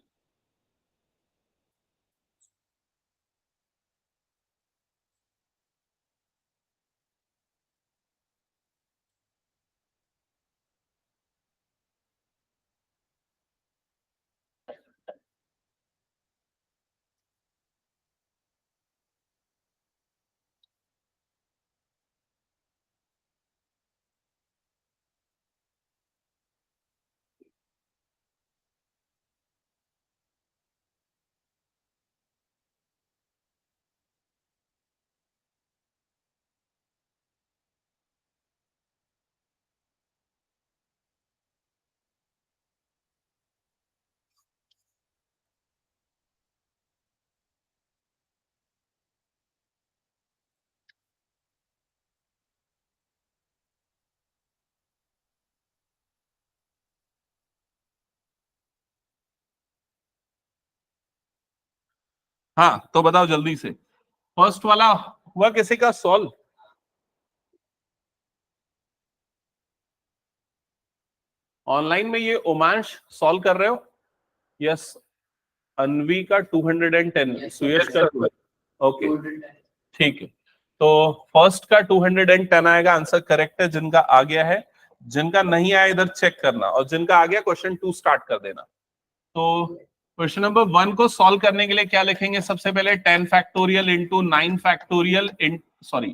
Speaker 1: हाँ तो बताओ जल्दी से, फर्स्ट वाला हुआ किसी का सॉल्व? ऑनलाइन में ये उमांश सॉल्व कर रहे हो? यस अनवी का 210, सुयश का 2, ओके ठीक है। तो फर्स्ट का 210 आएगा, आंसर करेक्ट है। जिनका आ गया है, जिनका नहीं आया इधर चेक करना, और जिनका आ गया क्वेश्चन 2 स्टार्ट कर देना। तो क्वेश्चन नंबर 1 को सॉल्व करने के लिए क्या लिखेंगे? सबसे पहले 10 फैक्टोरियल इंटू 9 फैक्टोरियल इन सॉरी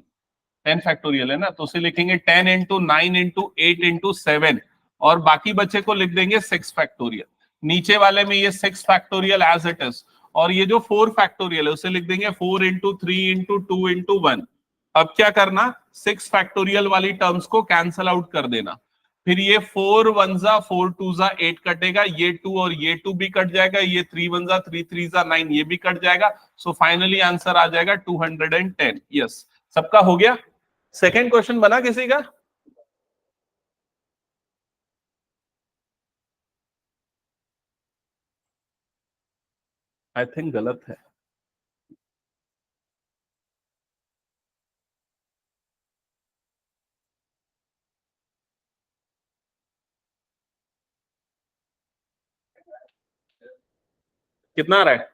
Speaker 1: 10 फैक्टोरियल है ना, तो उसे लिखेंगे 10 इंटू 9 इंटू 8 इंटू 7, और बाकी बच्चे को लिख देंगे 6 फैक्टोरियल। नीचे वाले में ये 6 फैक्टोरियल एज इट इज, और ये जो 4 फैक्टोरियल है उसे लिख देंगे 4 इंटू 3 इंटू 2 इंटू 1। अब क्या करना, 6 फैक्टोरियल वाली टर्म्स को कैंसल आउट कर देना, फिर ये 4 1 जा 4 2 जा 8 कटेगा, ये 2 और ये 2 भी कट जाएगा, ये 3 1 जा 3 3 जा 9 ये भी कट जाएगा। सो फाइनली आंसर आ जाएगा 210। यस सबका हो गया। सेकेंड क्वेश्चन बना किसी का? आई थिंक गलत है। कितना आ रहा है?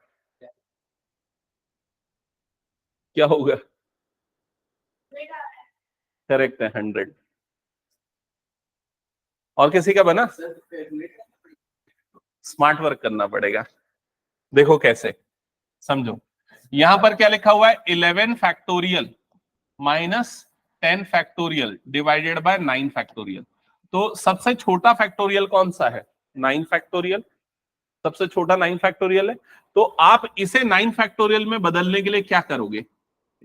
Speaker 1: क्या होगा? करेक्ट है 100। और किसी का बना? स्मार्ट वर्क करना पड़ेगा। देखो कैसे, समझो। यहां पर क्या लिखा हुआ है 11 factorial minus 10 factorial divided by 9 factorial. तो सबसे छोटा फैक्टोरियल कौन सा है? 9 फैक्टोरियल, सबसे छोटा 9 फैक्टोरियल है। तो आप इसे 9 फैक्टोरियल में बदलने के लिए क्या करोगे?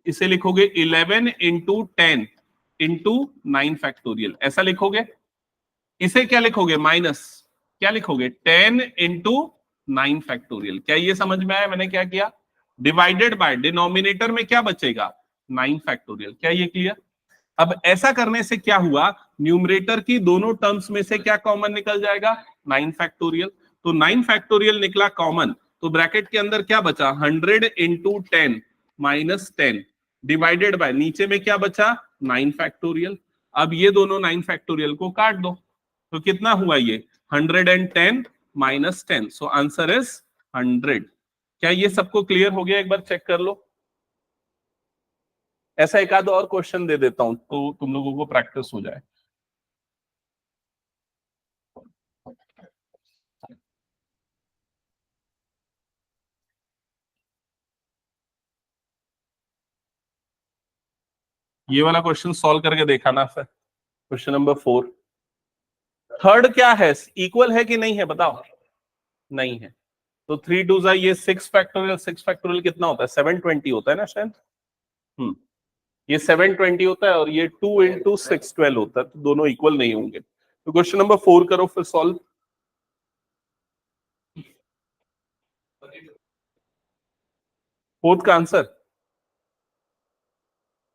Speaker 1: इसे लिखोगे 11 इंटू 10 इंटू 9 फैक्टोरियल, ऐसा लिखोगे। इसे क्या लिखोगे माइनस, क्या लिखोगे 10 इंटू 9 फैक्टोरियल। क्या ये समझ में आया मैंने क्या किया? डिवाइडेड बाय डिनोमिनेटर में क्या बचेगा 9 फैक्टोरियल। क्या ये क्लियर? अब ऐसा करने से क्या हुआ, न्यूमरेटर की दोनों टर्म्स में से क्या कॉमन निकल जाएगा 9 फैक्टोरियल। तो 9 फैक्टोरियल निकला कॉमन, तो ब्रैकेट के अंदर क्या बचा 100 इंटू 10 माइनस 10 डिवाइडेड बाय नीचे में क्या बचा 9 फैक्टोरियल। अब ये दोनों 9 फैक्टोरियल को काट दो, तो कितना हुआ ये 110 माइनस 10, सो आंसर इज 100। क्या ये सबको क्लियर हो गया? एक बार चेक कर लो। ऐसा एक आध और क्वेश्चन दे देता हूं तो तुम लोगों को प्रैक्टिस हो जाए। ये वाला क्वेश्चन सॉल्व करके देखा ना सर, क्वेश्चन नंबर 4। थर्ड क्या है, इक्वल है कि नहीं है बताओ? नहीं है। तो 3 2 जा ये 6 फैक्टोरियल, 6 फैक्टोरियल कितना होता है 720 होता है ना शायद। ये 720 होता है, और ये 2 इंटू 6 12 होता है, तो दोनों इक्वल नहीं होंगे। तो क्वेश्चन नंबर 4 करो फिर सॉल्व। फोर्थ का आंसर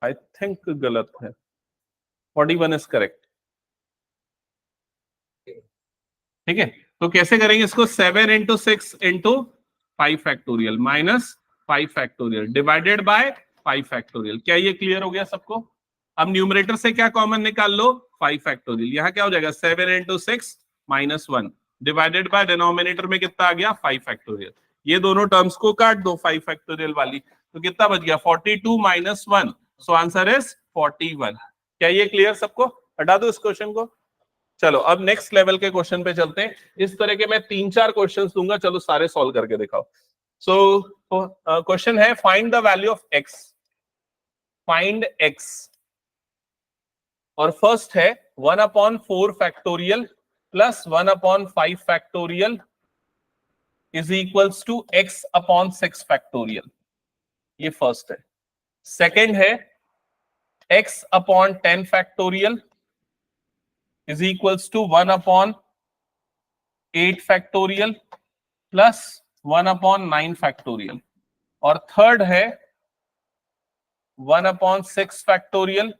Speaker 1: आई थिंक गलत है। 41 इज करेक्ट। ठीक है, तो कैसे करेंगे इसको? 7 into 6 into 5 factorial minus 5 factorial divided by 5 factorial. क्या ये क्लियर हो गया सबको? अब न्यूमरेटर से क्या कॉमन निकाल लो? 5 फैक्टोरियल। यहां क्या हो जाएगा? 7 into 6 minus 1 divided by denominator में कितना आ गया? 5 फैक्टोरियल। ये दोनों टर्म्स को काट दो 5 फैक्टोरियल वाली, तो कितना बच गया? 42 माइनस 1, सो आंसर इज 41। क्या ये क्लियर सबको? हटा दो इस क्वेश्चन को। चलो अब नेक्स्ट लेवल के क्वेश्चन पे चलते हैं। इस तरह के मैं 3-4 क्वेश्चंस दूंगा, चलो सारे सॉल्व करके दिखाओ। सो क्वेश्चन है find the value of x. Find x, और फर्स्ट है 1/4 factorial plus 1/5 factorial is equals to x/6 factorial. ये फर्स्ट है। सेकंड है x/10 factorial is equals to 1/8 factorial plus 1/9 factorial. और थर्ड है 1/6 factorial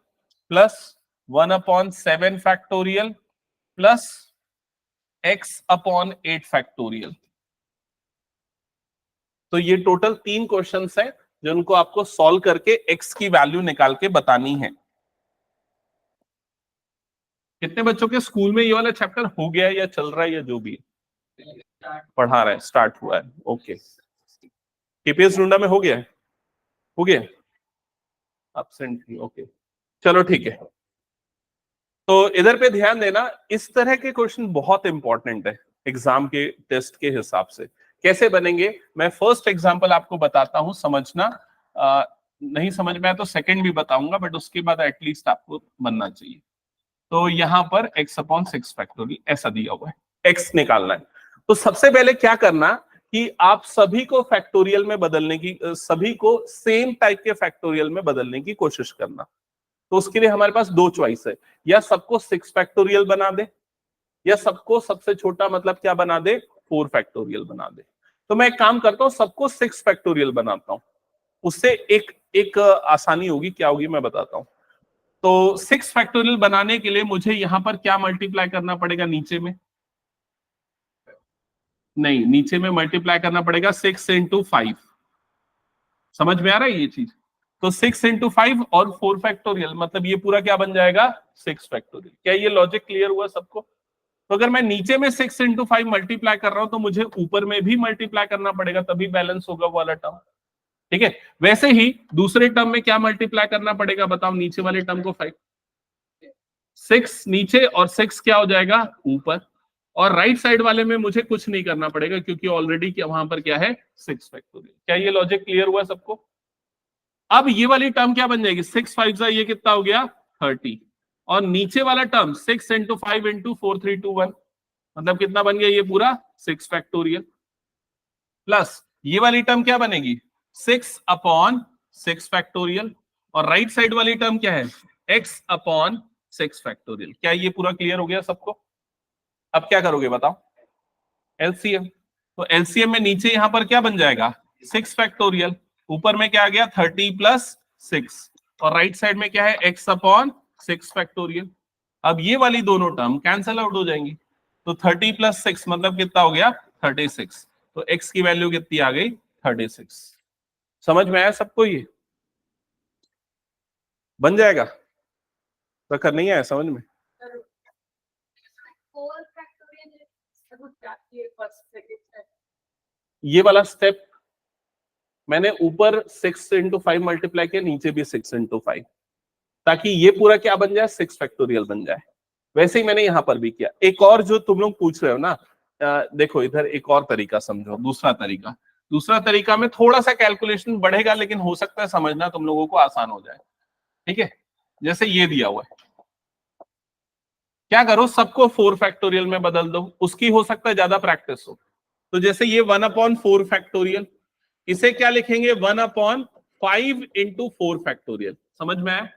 Speaker 1: plus 1/7 factorial plus x/8 factorial. तो ये total 3 questions हैं जिनको आपको सॉल्व करके x की वैल्यू निकाल के बतानी है। कितने बच्चों के स्कूल में ये वाला चैप्टर हो गया है या चल रहा है या जो भी पढ़ा रहा है, स्टार्ट हुआ है? ओके, केपीएस डूंडा में हो गया है? हो गया, एब्सेंट थी, ओके चलो ठीक है। तो इधर पे ध्यान देना, इस तरह के क्वेश्चन बहुत इंपॉर्टेंट है एग्जाम के टेस्ट के हिसाब से। कैसे बनेंगे मैं फर्स्ट एग्जांपल आपको बताता हूं, समझना। नहीं समझ में आया तो सेकंड भी बताऊंगा, बट उसके बाद एटलीस्ट आपको बनना चाहिए। तो यहां पर x/6 फैक्टोरियल ऐसा दिया हुआ है, x निकालना है। तो सबसे पहले क्या करना कि आप सभी को फैक्टोरियल में बदलने की, सभी को सेम टाइप के फैक्टोरियल में बदलने की कोशिश करना। तो उसके लिए हमारे पास 2 चॉइस है, या सबको 6 फैक्टोरियल बना दे, या सबको सबसे छोटा मतलब क्या बना दे? 4 फैक्टोरियल बना दे। तो मैं एक काम करता हूं, सबको 6 फैक्टोरियल बनाता हूं। उससे एक आसानी होगी। क्या होगी मैं बताता हूं। तो 6 फैक्टोरियल बनाने के लिए मुझे यहां पर क्या मल्टीप्लाई करना पड़ेगा? नीचे में नहीं, नीचे में मल्टीप्लाई करना पड़ेगा 6 इंटू 5। समझ में आ रहा है ये चीज? तो 6 इंटू 5 और 4 फैक्टोरियल, मतलब ये पूरा क्या बन जाएगा? 6 फैक्टोरियल। क्या ये लॉजिक क्लियर हुआ सबको? तो अगर मैं नीचे में 6 इंटू 5 मल्टीप्लाई कर रहा हूं तो मुझे ऊपर में भी मल्टीप्लाई करना पड़ेगा, तभी बैलेंस होगा वो वाला टर्म। ठीक है, वैसे ही दूसरे टर्म में क्या मल्टीप्लाई करना पड़ेगा बताओ? नीचे वाले टर्म को 5, 6 नीचे और 6 क्या हो जाएगा? ऊपर। और राइट साइड वाले में मुझे कुछ नहीं करना पड़ेगा क्योंकि ऑलरेडी क्या वहां पर क्या है? 6 फैक्टोरियल। क्या ये लॉजिक क्लियर हुआ सबको? अब ये वाली टर्म क्या बन जाएगी? 6 5 जा, ये कितना हो गया? 30। और नीचे वाला टर्म 6 इंटू 5 इंटू 4 3 2 1, मतलब कितना बन गया? ये पूरा 6 फैक्टोरियल। प्लस ये वाली टर्म क्या बनेगी? 6/6 फैक्टोरियल। और राइट साइड वाली टर्म क्या है? x/6 factorial. क्या ये पूरा क्लियर हो गया सबको? अब क्या करोगे बताओ? एलसीएम। तो एलसीएम में नीचे यहां पर क्या बन जाएगा? 6 फैक्टोरियल। ऊपर में क्या आ गया? 30 प्लस 6। और राइट साइड में क्या है? x/6 factorial. अब ये वाली दोनों टर्म कैंसल आउट हो जाएंगी। तो 30 प्लस 6 मतलब कितना हो गया? 36। तो x की वैल्यू कितनी आ गई? 36। समझ में आया सबको? ये बन जाएगा? प्रखर नहीं आया समझ में? ये वाला स्टेप मैंने ऊपर 6 इंटू 5 मल्टीप्लाई किया, नीचे भी 6 इंटू 5, ताकि ये पूरा क्या बन जाए? 6 फैक्टोरियल बन जाए। वैसे ही मैंने यहां पर भी किया। एक और जो तुम लोग पूछ रहे हो ना, देखो इधर एक और तरीका समझो, दूसरा तरीका में थोड़ा सा कैलकुलेशन बढ़ेगा, लेकिन हो सकता है समझना तुम लोगों को आसान हो जाए। ठीक है, जैसे ये दिया हुआ है, क्या करो? सबको 4 फैक्टोरियल में बदल दो, उसकी हो सकता है ज्यादा प्रैक्टिस हो। तो जैसे ये 1/4 फैक्टोरियल, इसे क्या लिखेंगे? 1/5 इंटू 4 फैक्टोरियल। समझ में आया?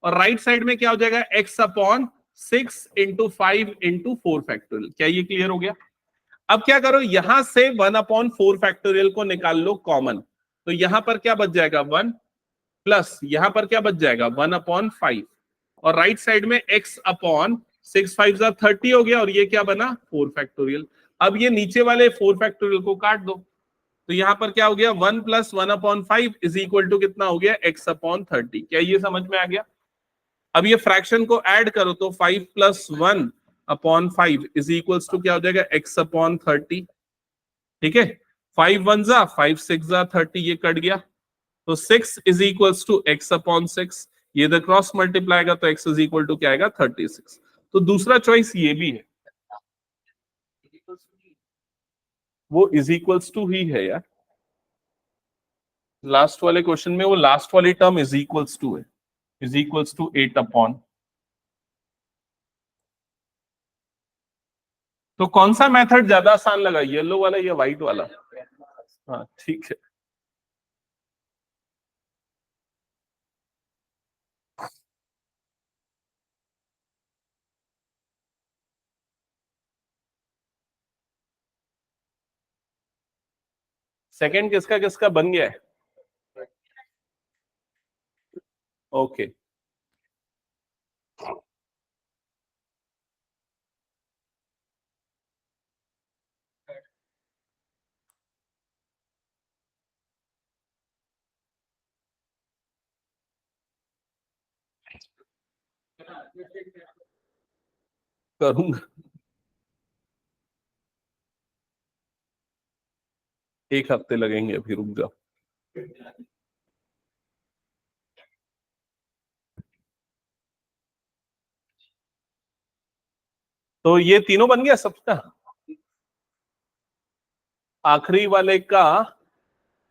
Speaker 1: और राइट साइड में क्या हो जाएगा? x/6 into 5 into 4 factorial. क्या ये क्लियर हो गया? अब क्या करो? यहां से 1/4 फैक्टोरियल को निकाल लो कॉमन। तो यहां पर क्या बच जाएगा 1 प्लस यहां पर क्या बच जाएगा 1/5 और राइट साइड में x/6 5 30 हो गया और ये क्या बना 4 फैक्टोरियल। अब ये नीचे वाले 4 फैक्टोरियल को काट दो तो यहां पर क्या हो गया 1 + 1/5 इज इक्वल टू कितना हो गया x/30। क्या ये समझ में आ गया? अब ये फ्रैक्शन को ऐड करो तो 5 + 1/5 इज इक्वल्स टू क्या हो जाएगा x/30। ठीक है 5 1 जा 5 6 जा 30 ये कट गया तो 6 इज इक्वल्स टू x/6 ये इधर क्रॉस मल्टीप्लाई का तो x इज इक्वल टू क्या आएगा 36। तो दूसरा चॉइस ये भी है वो इज इक्वल्स टू ही है यार। लास्ट वाले क्वेश्चन में वो लास्ट वाली टर्म इज इक्वल्स टू है इज इक्वल्स टू 8/। तो कौन सा मेथड ज्यादा आसान लगा येलो वाला या व्हाइट वाला? हाँ ठीक है। सेकंड किसका किसका बन गया है? ओके करूंगा। एक हफ्ते लगेंगे अभी रुक जाओ। तो ये तीनों बन गया सबका। आखिरी वाले का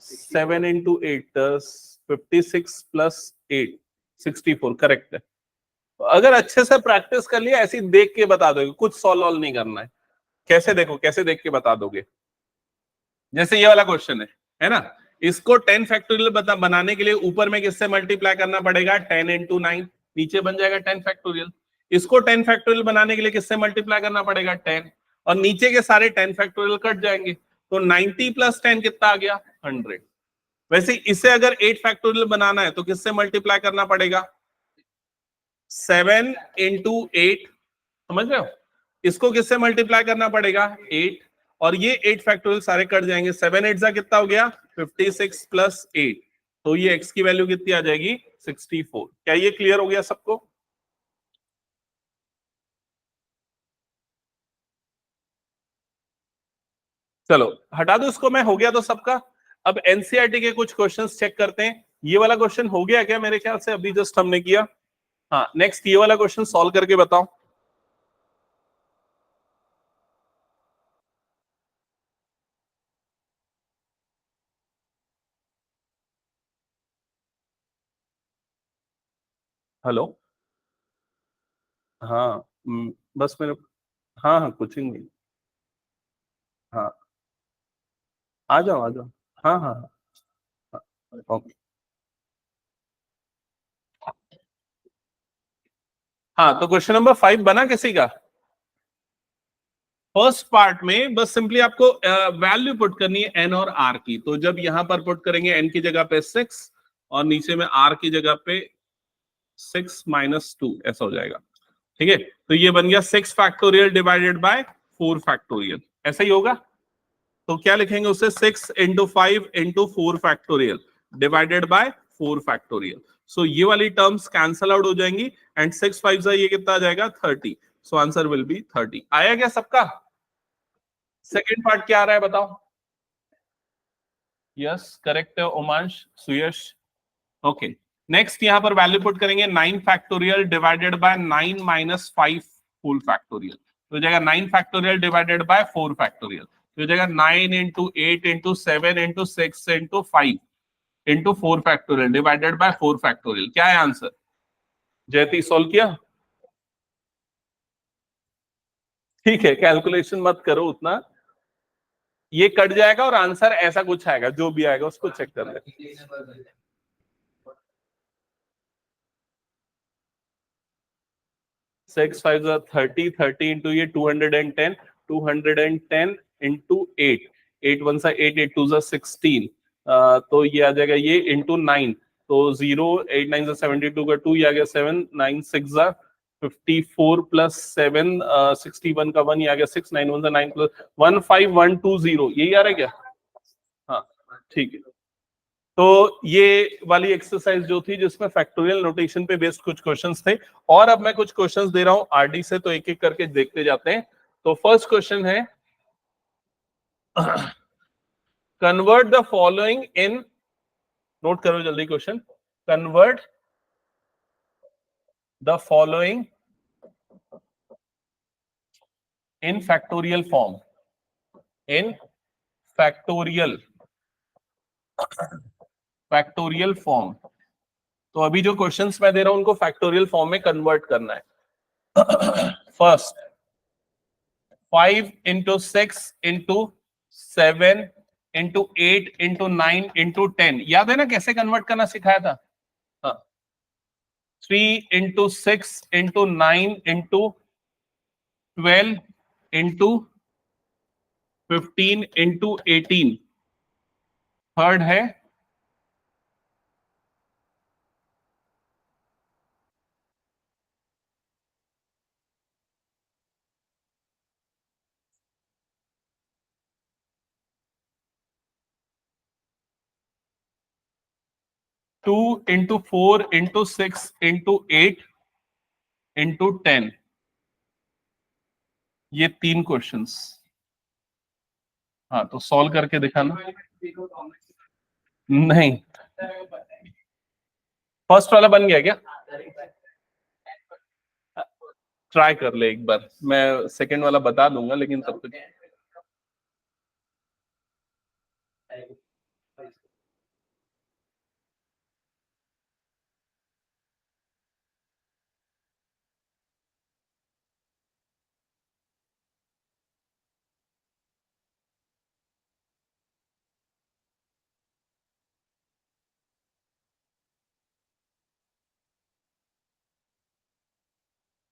Speaker 1: 7 × 8 56 + 8 64 करेक्ट है। तो अगर अच्छे से प्रैक्टिस कर लिया ऐसी देख के बता दोगे कुछ सॉल्व नहीं करना है। कैसे देखो कैसे देख के बता दोगे? जैसे ये वाला क्वेश्चन है ना इसको 10 फैक्टोरियल बनाने के लिए ऊपर में किससे मल्टीप्लाई करना पड़ेगा 10 × 9 नीचे बन जाएगा 10 फैक्टोरियल। इसको 10 फैक्टोरियल बनाने के लिए किससे मल्टीप्लाई करना पड़ेगा 10 और नीचे के सारे 10 फैक्टोरियल कट जाएंगे तो 90 + 10 कितना आ गया 100। वैसे इसे अगर 8 फैक्टोरियल बनाना है तो किससे मल्टीप्लाई करना पड़ेगा 7 × 8 समझ रहे हो? इसको किससे मल्टीप्लाई करना पड़ेगा 8 और ये 8 फैक्टोरियल सारे कट जाएंगे 7 8 कितना हो गया 56 + 8 तो ये x की वैल्यू कितनी आ जाएगी 64। क्या ये क्लियर हो गया सबको? चलो हटा दो इसको मैं हो गया तो सबका। अब एनसीईआरटी के कुछ क्वेश्चंस चेक करते हैं। ये वाला क्वेश्चन हो गया क्या मेरे ख्याल से अभी जस्ट हमने किया। हाँ नेक्स्ट ये वाला क्वेश्चन सॉल्व करके बताओ। हेलो हाँ बस मेरे हाँ हाँ कुछ नहीं। हाँ आ जाओ आ जाओ। हाँ हाँ हाँ ओके। हाँ तो क्वेश्चन नंबर 5 बना किसी का? फर्स्ट पार्ट में बस सिंपली आपको वैल्यू पुट करनी है एन और आर की। तो जब यहां पर पुट करेंगे एन की जगह पे 6 और नीचे में आर की जगह पे 6 - 2 ऐसा हो जाएगा। ठीक है तो ये बन गया 6 फैक्टोरियल डिवाइडेड बाय 4 फैक्टोरियल ऐसा ही होगा। तो क्या लिखेंगे उसे 6 × 5 × 4 factorial divided by 4 factorial. So ये वाली टर्म्स कैंसल आउट हो जाएंगी एंड 6 5 जा ये कितना आ जाएगा 30। So answer will be 30। आया क्या सबका? सेकेंड पार्ट क्या आ रहा है बताओ। यस करेक्ट है ओमांश सुयश। ओके नेक्स्ट यहां पर वैल्यू पुट करेंगे 9 factorial divided by 9 - 5 full factorial. तो हो जाएगा 9 फैक्टोरियल डिवाइडेड बाय 4 फैक्टोरियल। तो हो जाएगा 9 × 8 × 7 × 6 × 5 × 4 फैक्टोरियल डिवाइडेड बाय 4 फैक्टोरियल। क्या है आंसर? जयती सॉल्व किया? ठीक है कैलकुलेशन मत करो उतना। ये कट जाएगा और आंसर ऐसा कुछ आएगा जो भी आएगा उसको चेक कर ले। 6 5 30 30 into ये 210 210 into 8 8 1 8 8 2 16 तो ये आ जाएगा ये इंटू 9, तो 0, 8 9 72 का 2, ये आ गया 7, 9 6 54 प्लस 7 61 का 1, ये आ गया 6, 9 1 9 प्लस 15120, यही आ रहा है क्या? हाँ ठीक है। तो ये वाली एक्सरसाइज जो थी जिसमें फैक्टोरियल नोटेशन पे बेस्ड कुछ क्वेश्चंस थे, और अब मैं कुछ क्वेश्चंस दे रहा हूं आरडी से, तो एक एक करके देखते जाते हैं। तो फर्स्ट क्वेश्चन है convert the following in, note करो जल्दी question, convert the following in factorial form, in factorial factorial form. तो अभी जो क्वेश्चंस मैं दे रहा हूं उनको फैक्टोरियल फॉर्म में कन्वर्ट करना है। First 5 into 6 into 7 into 8 into 9 into 10, याद है ना कैसे कन्वर्ट करना सिखाया था? हाँ, 3 into 6 into 9 into 12 into 15 into 18। Third है 2 इंटू 4 इंटू 6 इंटू 8 इंटू 10। ये तीन क्वेश्चंस। हाँ, तो सॉल्व करके दिखाना। नहीं, फर्स्ट वाला बन गया क्या? ट्राई कर ले एक बार, मैं सेकंड वाला बता दूंगा लेकिन तब तक।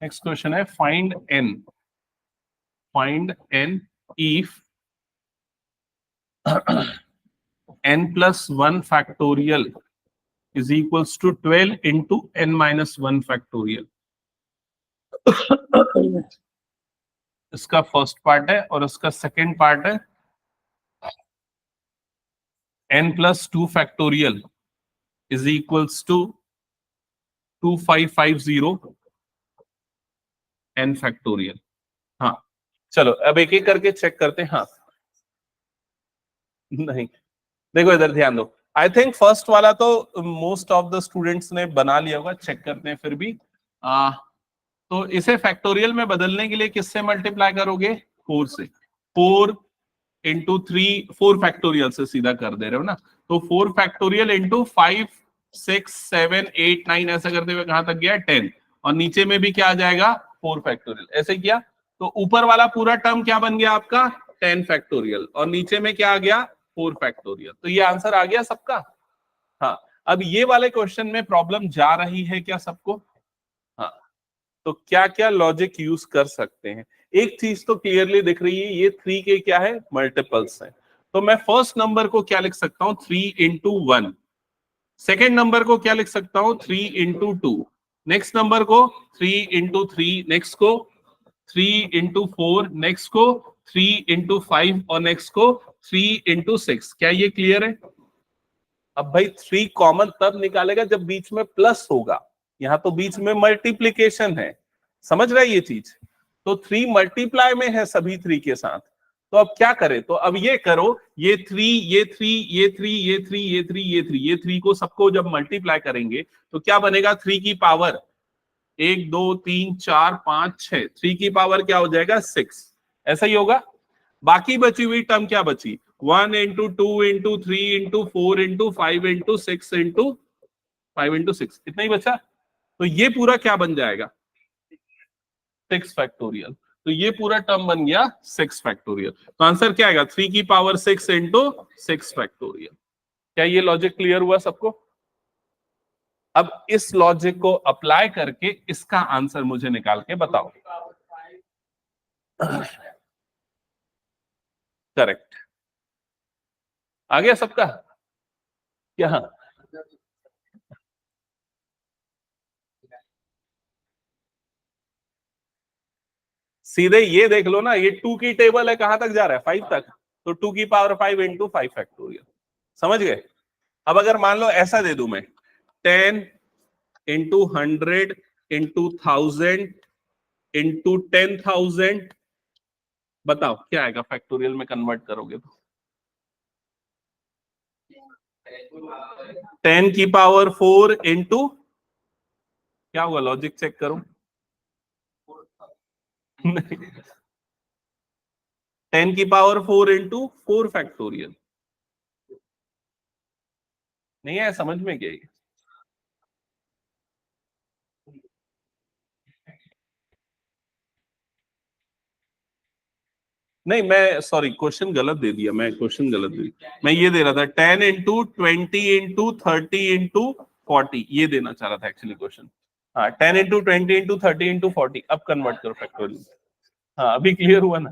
Speaker 1: नेक्स्ट क्वेश्चन है find n if n plus 1 factorial is equals to 12 into n minus 1 factorial। इसका फर्स्ट पार्ट है और इसका सेकेंड पार्ट है n plus 2 factorial is equals to 2550 n factorial। हाँ, चलो अब एक एक करके चेक करते हैं। हाँ, नहीं, देखो इधर ध्यान दो। आई थिंक फर्स्ट वाला तो मोस्ट ऑफ द स्टूडेंट्स ने बना लिया होगा, चेक करते हैं फिर भी। तो इसे फैक्टोरियल में बदलने के लिए किससे मल्टीप्लाई करोगे? 4 से। 4 इंटू 3, 4 फैक्टोरियल से सीधा कर दे रहे हो ना, तो 4 फैक्टोरियल इंटू 5 6 7 8 9 ऐसा करते हुए कहां तक गया? 10। और नीचे में भी क्या आ जाएगा? 4 फैक्टोरियल। ऐसे किया तो ऊपर वाला पूरा टर्म क्या बन गया आपका? 10 फैक्टोरियल, और नीचे में क्या आ गया? 4 फैक्टोरियल। तो ये आंसर आ गया सबका। हाँ, अब ये वाले क्वेश्चन में प्रॉब्लम जा रही है क्या सबको? हाँ, तो क्या क्या लॉजिक यूज कर सकते हैं? एक चीज तो क्लियरली दिख रही है, ये 3 के क्या है? मल्टीपल्स हैं। तो मैं फर्स्ट नंबर को क्या लिख सकता हूं? 3 इंटू 1। सेकेंड नंबर को क्या लिख सकता हूं? 3 इंटू 2। नेक्स्ट नंबर को 3 इंटू 3, नेक्स्ट को 3 इंटू 4, नेक्स्ट को 3 इंटू 5, और नेक्स्ट को 3 इंटू 6। क्या ये क्लियर है? अब भाई 3 कॉमन तब निकालेगा जब बीच में प्लस होगा, यहां तो बीच में मल्टीप्लीकेशन है। समझ रहा है ये चीज? तो 3 मल्टीप्लाई में है सभी 3 के साथ। तो अब क्या करें? तो अब ये करो, ये 3 ये 3 ये 3 ये 3 ये 3 ये 3 ये 3 को सबको जब मल्टीप्लाई करेंगे तो क्या बनेगा? 3 की पावर 1 2 3 4 5 6, 3 की पावर क्या हो जाएगा? 6। ऐसा ही होगा। बाकी बची हुई टर्म क्या बची? 1 into 2 into 3 into 4 into 5 into 6 into 5 into 6, इतना ही बचा। तो ये पूरा क्या बन जाएगा? 6 फैक्टोरियल। तो ये पूरा टर्म बन गया 6 फैक्टोरियल। तो आंसर क्या आएगा? 3 की पावर 6 इंटू 6 फैक्टोरियल। क्या ये लॉजिक क्लियर हुआ सबको? अब इस लॉजिक को अप्लाई करके इसका आंसर मुझे निकाल के बताओ। करेक्ट, आ गया सबका? क्या? सीधे ये देख लो ना, ये 2 की टेबल है, कहां तक जा रहा है? 5 तक। तो 2 की पावर 5 इंटू 5 फैक्टोरियल। समझ गए? अब अगर मान लो ऐसा दे दूं मैं, 10 इंटू 100 इंटू 1000 इंटू 10,000, बताओ क्या आएगा फैक्टोरियल में कन्वर्ट करोगे तो? 10 की पावर 4 इंटू, क्या हुआ, लॉजिक चेक करो। नहीं, 10 की पावर 4 इंटू 4 फैक्टोरियल। नहीं है समझ में क्या ये? नहीं, मैं सॉरी, क्वेश्चन गलत दे दिया, मैं क्वेश्चन गलत दे दिया। मैं ये दे रहा था 10 इंटू 20 इंटू 30 इंटू 40, ये देना चाह रहा था एक्चुअली क्वेश्चन। हाँ, 10 इंटू 20 इंटू 30 इंटू 40, अब कन्वर्ट करो फैक्टोरियल। हाँ, अभी क्लियर हुआ ना?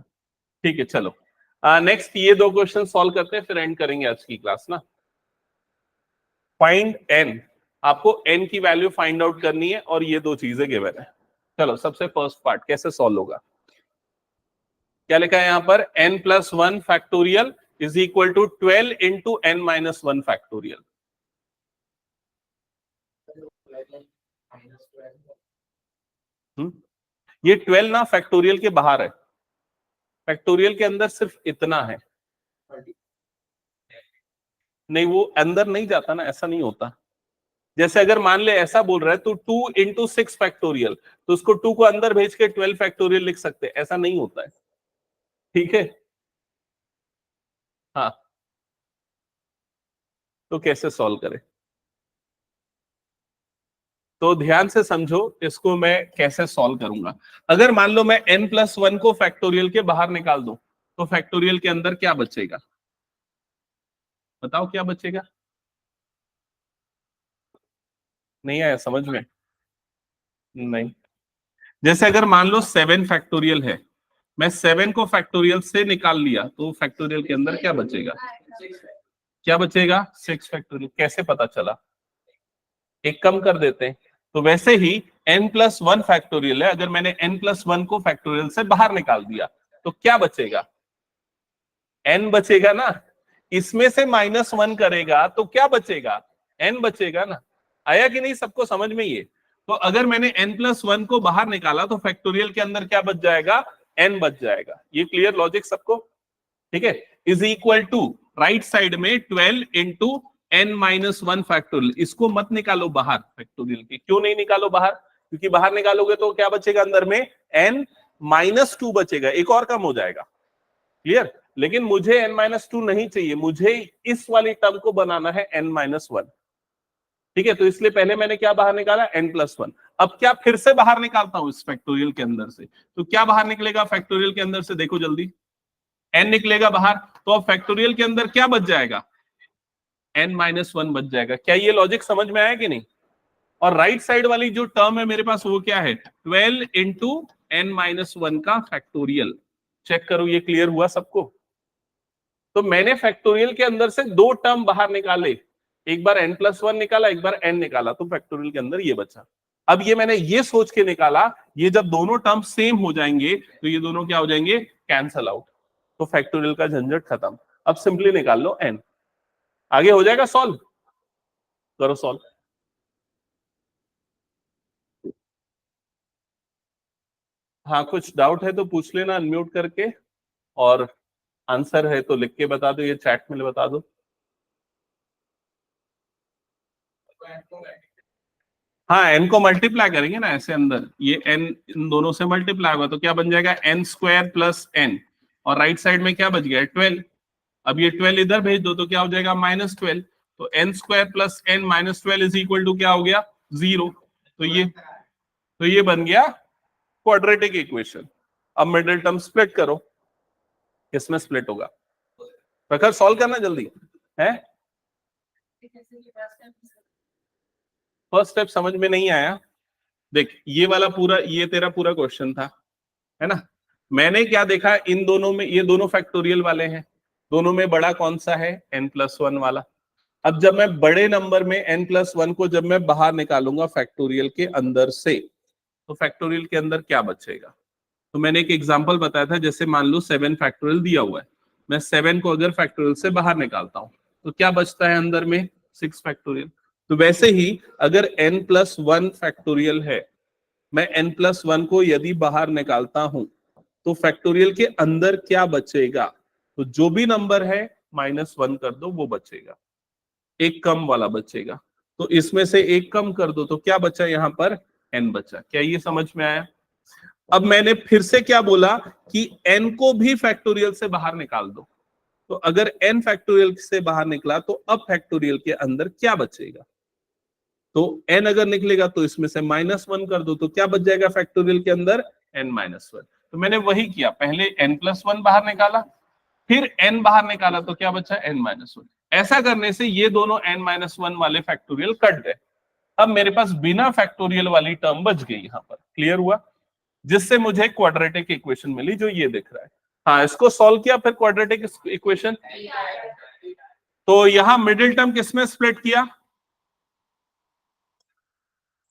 Speaker 1: ठीक है, चलो नेक्स्ट ये दो क्वेश्चन सॉल्व करते हैं, फिर एंड करेंगे आज की क्लास ना। फाइंड एन, आपको एन की वैल्यू फाइंड आउट करनी है और ये दो चीजें गिवन है। चलो, सबसे फर्स्ट पार्ट कैसे सॉल्व होगा? क्या लिखा है यहां पर? n+1 factorial is equal to 12 into n-1 factorial. ये 12 ना फैक्टोरियल के बाहर है, फैक्टोरियल के अंदर सिर्फ इतना है। नहीं, वो अंदर नहीं जाता ना, ऐसा नहीं होता। जैसे अगर मान ले ऐसा बोल रहा है तो 2 इंटू 6 फैक्टोरियल, तो उसको 2 को अंदर भेज के 12 फैक्टोरियल लिख सकते हैं, ऐसा नहीं होता है। ठीक है? हाँ, तो कैसे सॉल्व करें? तो ध्यान से समझो, इसको मैं कैसे सॉल्व करूंगा। अगर मान लो मैं n+1 को फैक्टोरियल के बाहर निकाल दूं, तो फैक्टोरियल के अंदर क्या बचेगा? बताओ क्या बचेगा? नहीं आया समझ में? नहीं। जैसे अगर मान लो 7 फैक्टोरियल है, मैं 7 को फैक्टोरियल से निकाल लिया, तो फैक्टोरियल के अंदर क्या बचेगा? क्या बचेगा? 6 फैक्टोरियल। कैसे पता चला? एक कम कर देते हैं। तो वैसे ही n+1 फैक्टोरियल है, अगर मैंने n+1 को फैक्टोरियल से बाहर निकाल दिया, तो क्या बचेगा? n बचेगा ना। इसमें से -1 करेगा तो क्या बचेगा? n बचेगा ना। आया कि नहीं सबको समझ में ये? तो अगर मैंने n+1 को बाहर निकाला तो फैक्टोरियल के अंदर क्या बच जाएगा? n बच जाएगा। ये क्लियर लॉजिक सबको? ठीक है। Is equal to right side में 12 इंटू n-1 फैक्टोरियल, इसको मत निकालो बाहर फैक्टोरियल के। क्यों नहीं निकालो बाहर? क्योंकि बाहर निकालोगे तो क्या बचेगा अंदर में? n-2 बचेगा, एक और कम हो जाएगा। क्लियर? लेकिन मुझे n-2 नहीं चाहिए, मुझे इस वाली टर्म को बनाना है n-1। ठीक है, तो इसलिए पहले मैंने क्या बाहर निकाला? n+1। अब क्या फिर से बाहर निकालता हूं इस फैक्टोरियल के अंदर से, तो क्या बाहर निकलेगा फैक्टोरियल के अंदर से? देखो जल्दी, n निकलेगा बाहर, तो अब फैक्टोरियल के अंदर क्या बच जाएगा? n-1 बच जाएगा। क्या ये लॉजिक समझ में आया कि नहीं? और राइट साइड वाली जो टर्म है मेरे पास, वो क्या है? 12 इंटू n-1 का फैक्टोरियल। चेक करो ये क्लियर हुआ सबको? तो मैंने फैक्टोरियल के अंदर से दो टर्म बाहर निकाले, एक बार n+1 निकाला, एक बार n निकाला, तो फैक्टोरियल के अंदर ये बचा। अब ये मैंने ये सोच के निकाला, ये जब दोनों टर्म सेम हो जाएंगे तो ये दोनों क्या हो जाएंगे? Cancel out. तो फैक्टोरियल का झंझट खत्म। अब सिंपली निकाल लो n। आगे हो जाएगा सॉल्व। करो सॉल्व। हाँ, कुछ डाउट है तो पूछ लेना अनम्यूट करके, और आंसर है तो लिख के बता दो, ये चैट में बता दो। हाँ, n को मल्टीप्लाई करेंगे ना ऐसे अंदर, ये n इन दोनों से मल्टीप्लाई होगा तो क्या बन जाएगा? n² प्लस n, और राइट साइड में क्या बच गया? 12। अब ये 12 इधर भेज दो तो क्या हो जाएगा? -12। तो n² plus n -12 is equal to क्या हो गया? 0। तो ये बन गया क्वाड्रेटिक इक्वेशन। अब मिडिल टर्म स्प्लिट करो, किसमें स्प्लिट होगा? प्रखर सॉल्व करना जल्दी है। फर्स्ट स्टेप समझ में नहीं आया? देख, ये वाला पूरा, ये तेरा पूरा क्वेश्चन था, है ना? मैंने क्या देखा, इन दोनों में, ये दोनों फैक्टोरियल वाले हैं, दोनों में बड़ा कौन सा है? n+1 वाला। अब जब मैं बड़े नंबर में n+1 को जब मैं बाहर निकालूंगा फैक्टोरियल के अंदर से, तो फैक्टोरियल के अंदर क्या बचेगा? तो मैंने एक एग्जांपल बताया था, जैसे मान लो 7 फैक्टोरियल दिया हुआ है, मैं 7 को अगर फैक्टोरियल से बाहर निकालता हूं तो क्या बचता है अंदर में? 6 फैक्टोरियल। तो वैसे ही अगर n+1 फैक्टोरियल है, मैं n+1 को यदि बाहर निकालता हूं तो फैक्टोरियल के अंदर क्या बचेगा? तो जो भी नंबर है -1 कर दो, वो बचेगा, एक कम वाला बचेगा। तो इसमें से एक कम कर दो तो क्या बचा? यहां पर n बचा। क्या ये समझ में आया? अब मैंने फिर से क्या बोला कि n को भी फैक्टोरियल से बाहर निकाल दो। तो अगर n फैक्टोरियल से बाहर निकला तो अब फैक्टोरियल के अंदर क्या बचेगा? तो n अगर निकलेगा तो इसमें से -1 कर दो, तो क्या बच जाएगा फैक्टोरियल के अंदर? n-1। तो मैंने वही किया, पहले n+1 बाहर निकाला, फिर n बाहर निकाला, तो क्या बचा? n-1। ऐसा करने से ये दोनों n-1 वाले फैक्टोरियल कट गए। अब मेरे पास बिना फैक्टोरियल वाली टर्म बच गई यहां पर। क्लियर हुआ? जिससे मुझे क्वाड्रेटिक इक्वेशन मिली, जो ये दिख रहा है। हाँ, इसको सॉल्व किया, फिर क्वाड्रेटिक इक्वेशन। तो यहां मिडिल टर्म किसमें स्प्लिट किया?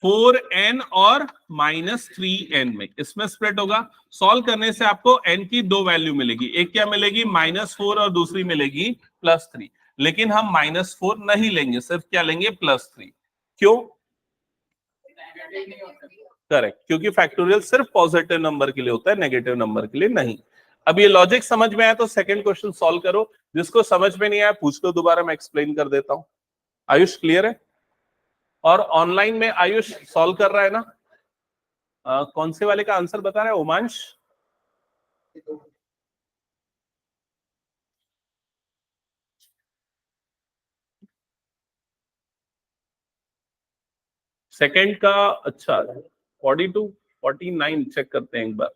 Speaker 1: 4n और -3n में, इसमें स्प्लिट होगा। सॉल्व करने से आपको n की दो वैल्यू मिलेगी, एक क्या मिलेगी? -4 और दूसरी मिलेगी +3। लेकिन हम -4 नहीं लेंगे, सिर्फ क्या लेंगे? +3। क्यों? करेक्ट, क्योंकि फैक्टोरियल सिर्फ पॉजिटिव नंबर के लिए होता है, नेगेटिव नंबर के लिए नहीं। अब ये लॉजिक समझ में आया तो सेकंड क्वेश्चन सॉल्व करो। जिसको समझ में नहीं आया पूछ लो, दोबारा मैं एक्सप्लेन कर देता हूं। आयुष क्लियर है? और ऑनलाइन में आयुष सॉल्व कर रहा है ना? कौन से वाले का आंसर बता रहा है उमांश? सेकंड का? अच्छा, 42 49 चेक करते हैं एक बार।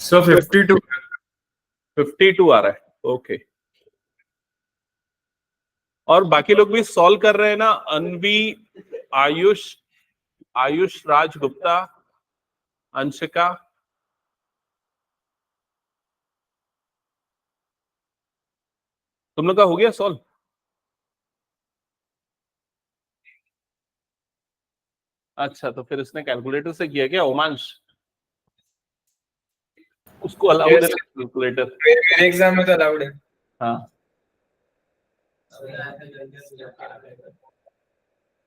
Speaker 2: सर 52
Speaker 1: 52 आ रहा है, ओके। और बाकी लोग भी सॉल्व कर रहे हैं ना? अनवी, आयुष, आयुष राज गुप्ता, अंशिका। तुम लोग का हो गया सॉल्व? अच्छा, तो फिर इसने कैलकुलेटर से किया क्या उमांश? उसको अलाउड है
Speaker 2: Yes,
Speaker 1: कैलकुलेटर?
Speaker 2: मेरे एग्जाम में तो अलाउड है।
Speaker 1: हाँ,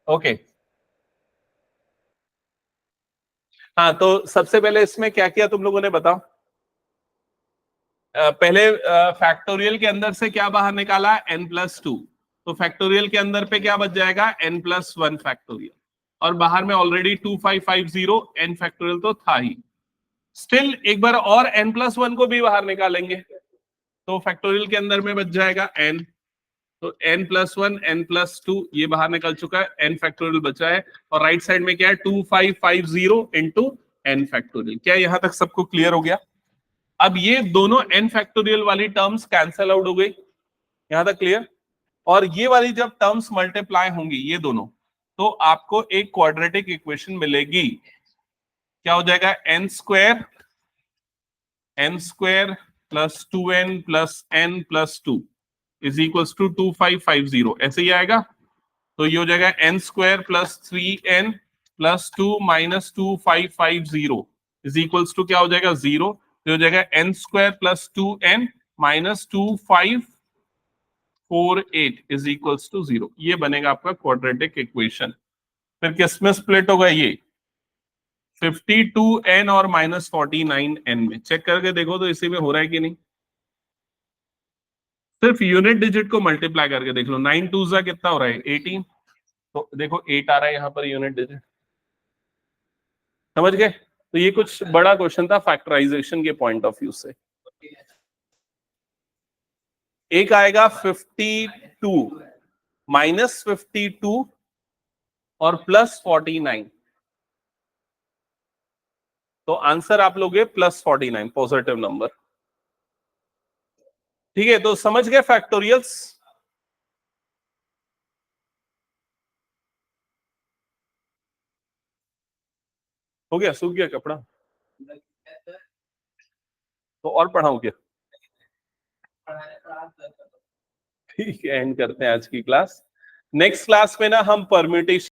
Speaker 1: ओके। हाँ, तो सबसे पहले इसमें क्या किया तुम लोगों ने, बताओ? पहले फैक्टोरियल के अंदर से क्या बाहर निकाला? n+2। तो फैक्टोरियल के अंदर पे क्या बच जाएगा? n+1 factorial. और बाहर में ऑलरेडी 2550 n फैक्टोरियल तो था ही। स्टिल एक बार और n+1 को भी बाहर निकालेंगे, तो फैक्टोरियल के अंदर में बच जाएगा n। तो n+1 n+2 ये बाहर निकल चुका है, n फैक्टोरियल बचा है। और राइट साइड में क्या है? 2550 इंटू n फैक्टोरियल। क्या यहां तक सबको क्लियर हो गया? अब ये दोनों n फैक्टोरियल वाली टर्म्स कैंसल आउट हो गई, यहां तक क्लियर? और ये वाली जब टर्म्स मल्टीप्लाई होंगी ये दोनों, तो आपको एक क्वाड्रेटिक इक्वेशन मिलेगी। क्या हो जाएगा? n² plus 2n plus n plus 2 is equals to 2550, ऐसे ही आएगा। तो ये हो जाएगा n² plus 3n plus 2 minus 2550 is equals to क्या हो जाएगा? 0। तो हो जाएगा n² plus 2n minus 2548 is equals to 0। ये बनेगा आपका क्वाड्रेटिक इक्वेशन। फिर किस में स्प्लिट होगा ये? 52n और -49n में। चेक करके देखो तो इसी में हो रहा है कि नहीं। सिर्फ यूनिट डिजिट को मल्टीप्लाई करके देख लो। 9 2 जा कितना हो रहा है? 18। तो देखो 8 आ रहा है यहाँ पर यूनिट डिजिट। समझ गए? तो ये कुछ बड़ा क्वेश्चन था फैक्टराइजेशन के पॉइंट ऑफ व्यू से। एक आएगा 52 -52 और +49। तो आंसर आप लोगे +49, पॉजिटिव नंबर। ठीक है, तो समझ गए फैक्टोरियल्स? हो गया? सूख गया कपड़ा? तो और पढ़ाऊं क्या? ठीक है, एंड करते हैं आज की क्लास। नेक्स्ट क्लास में ना हम परम्यूटेशन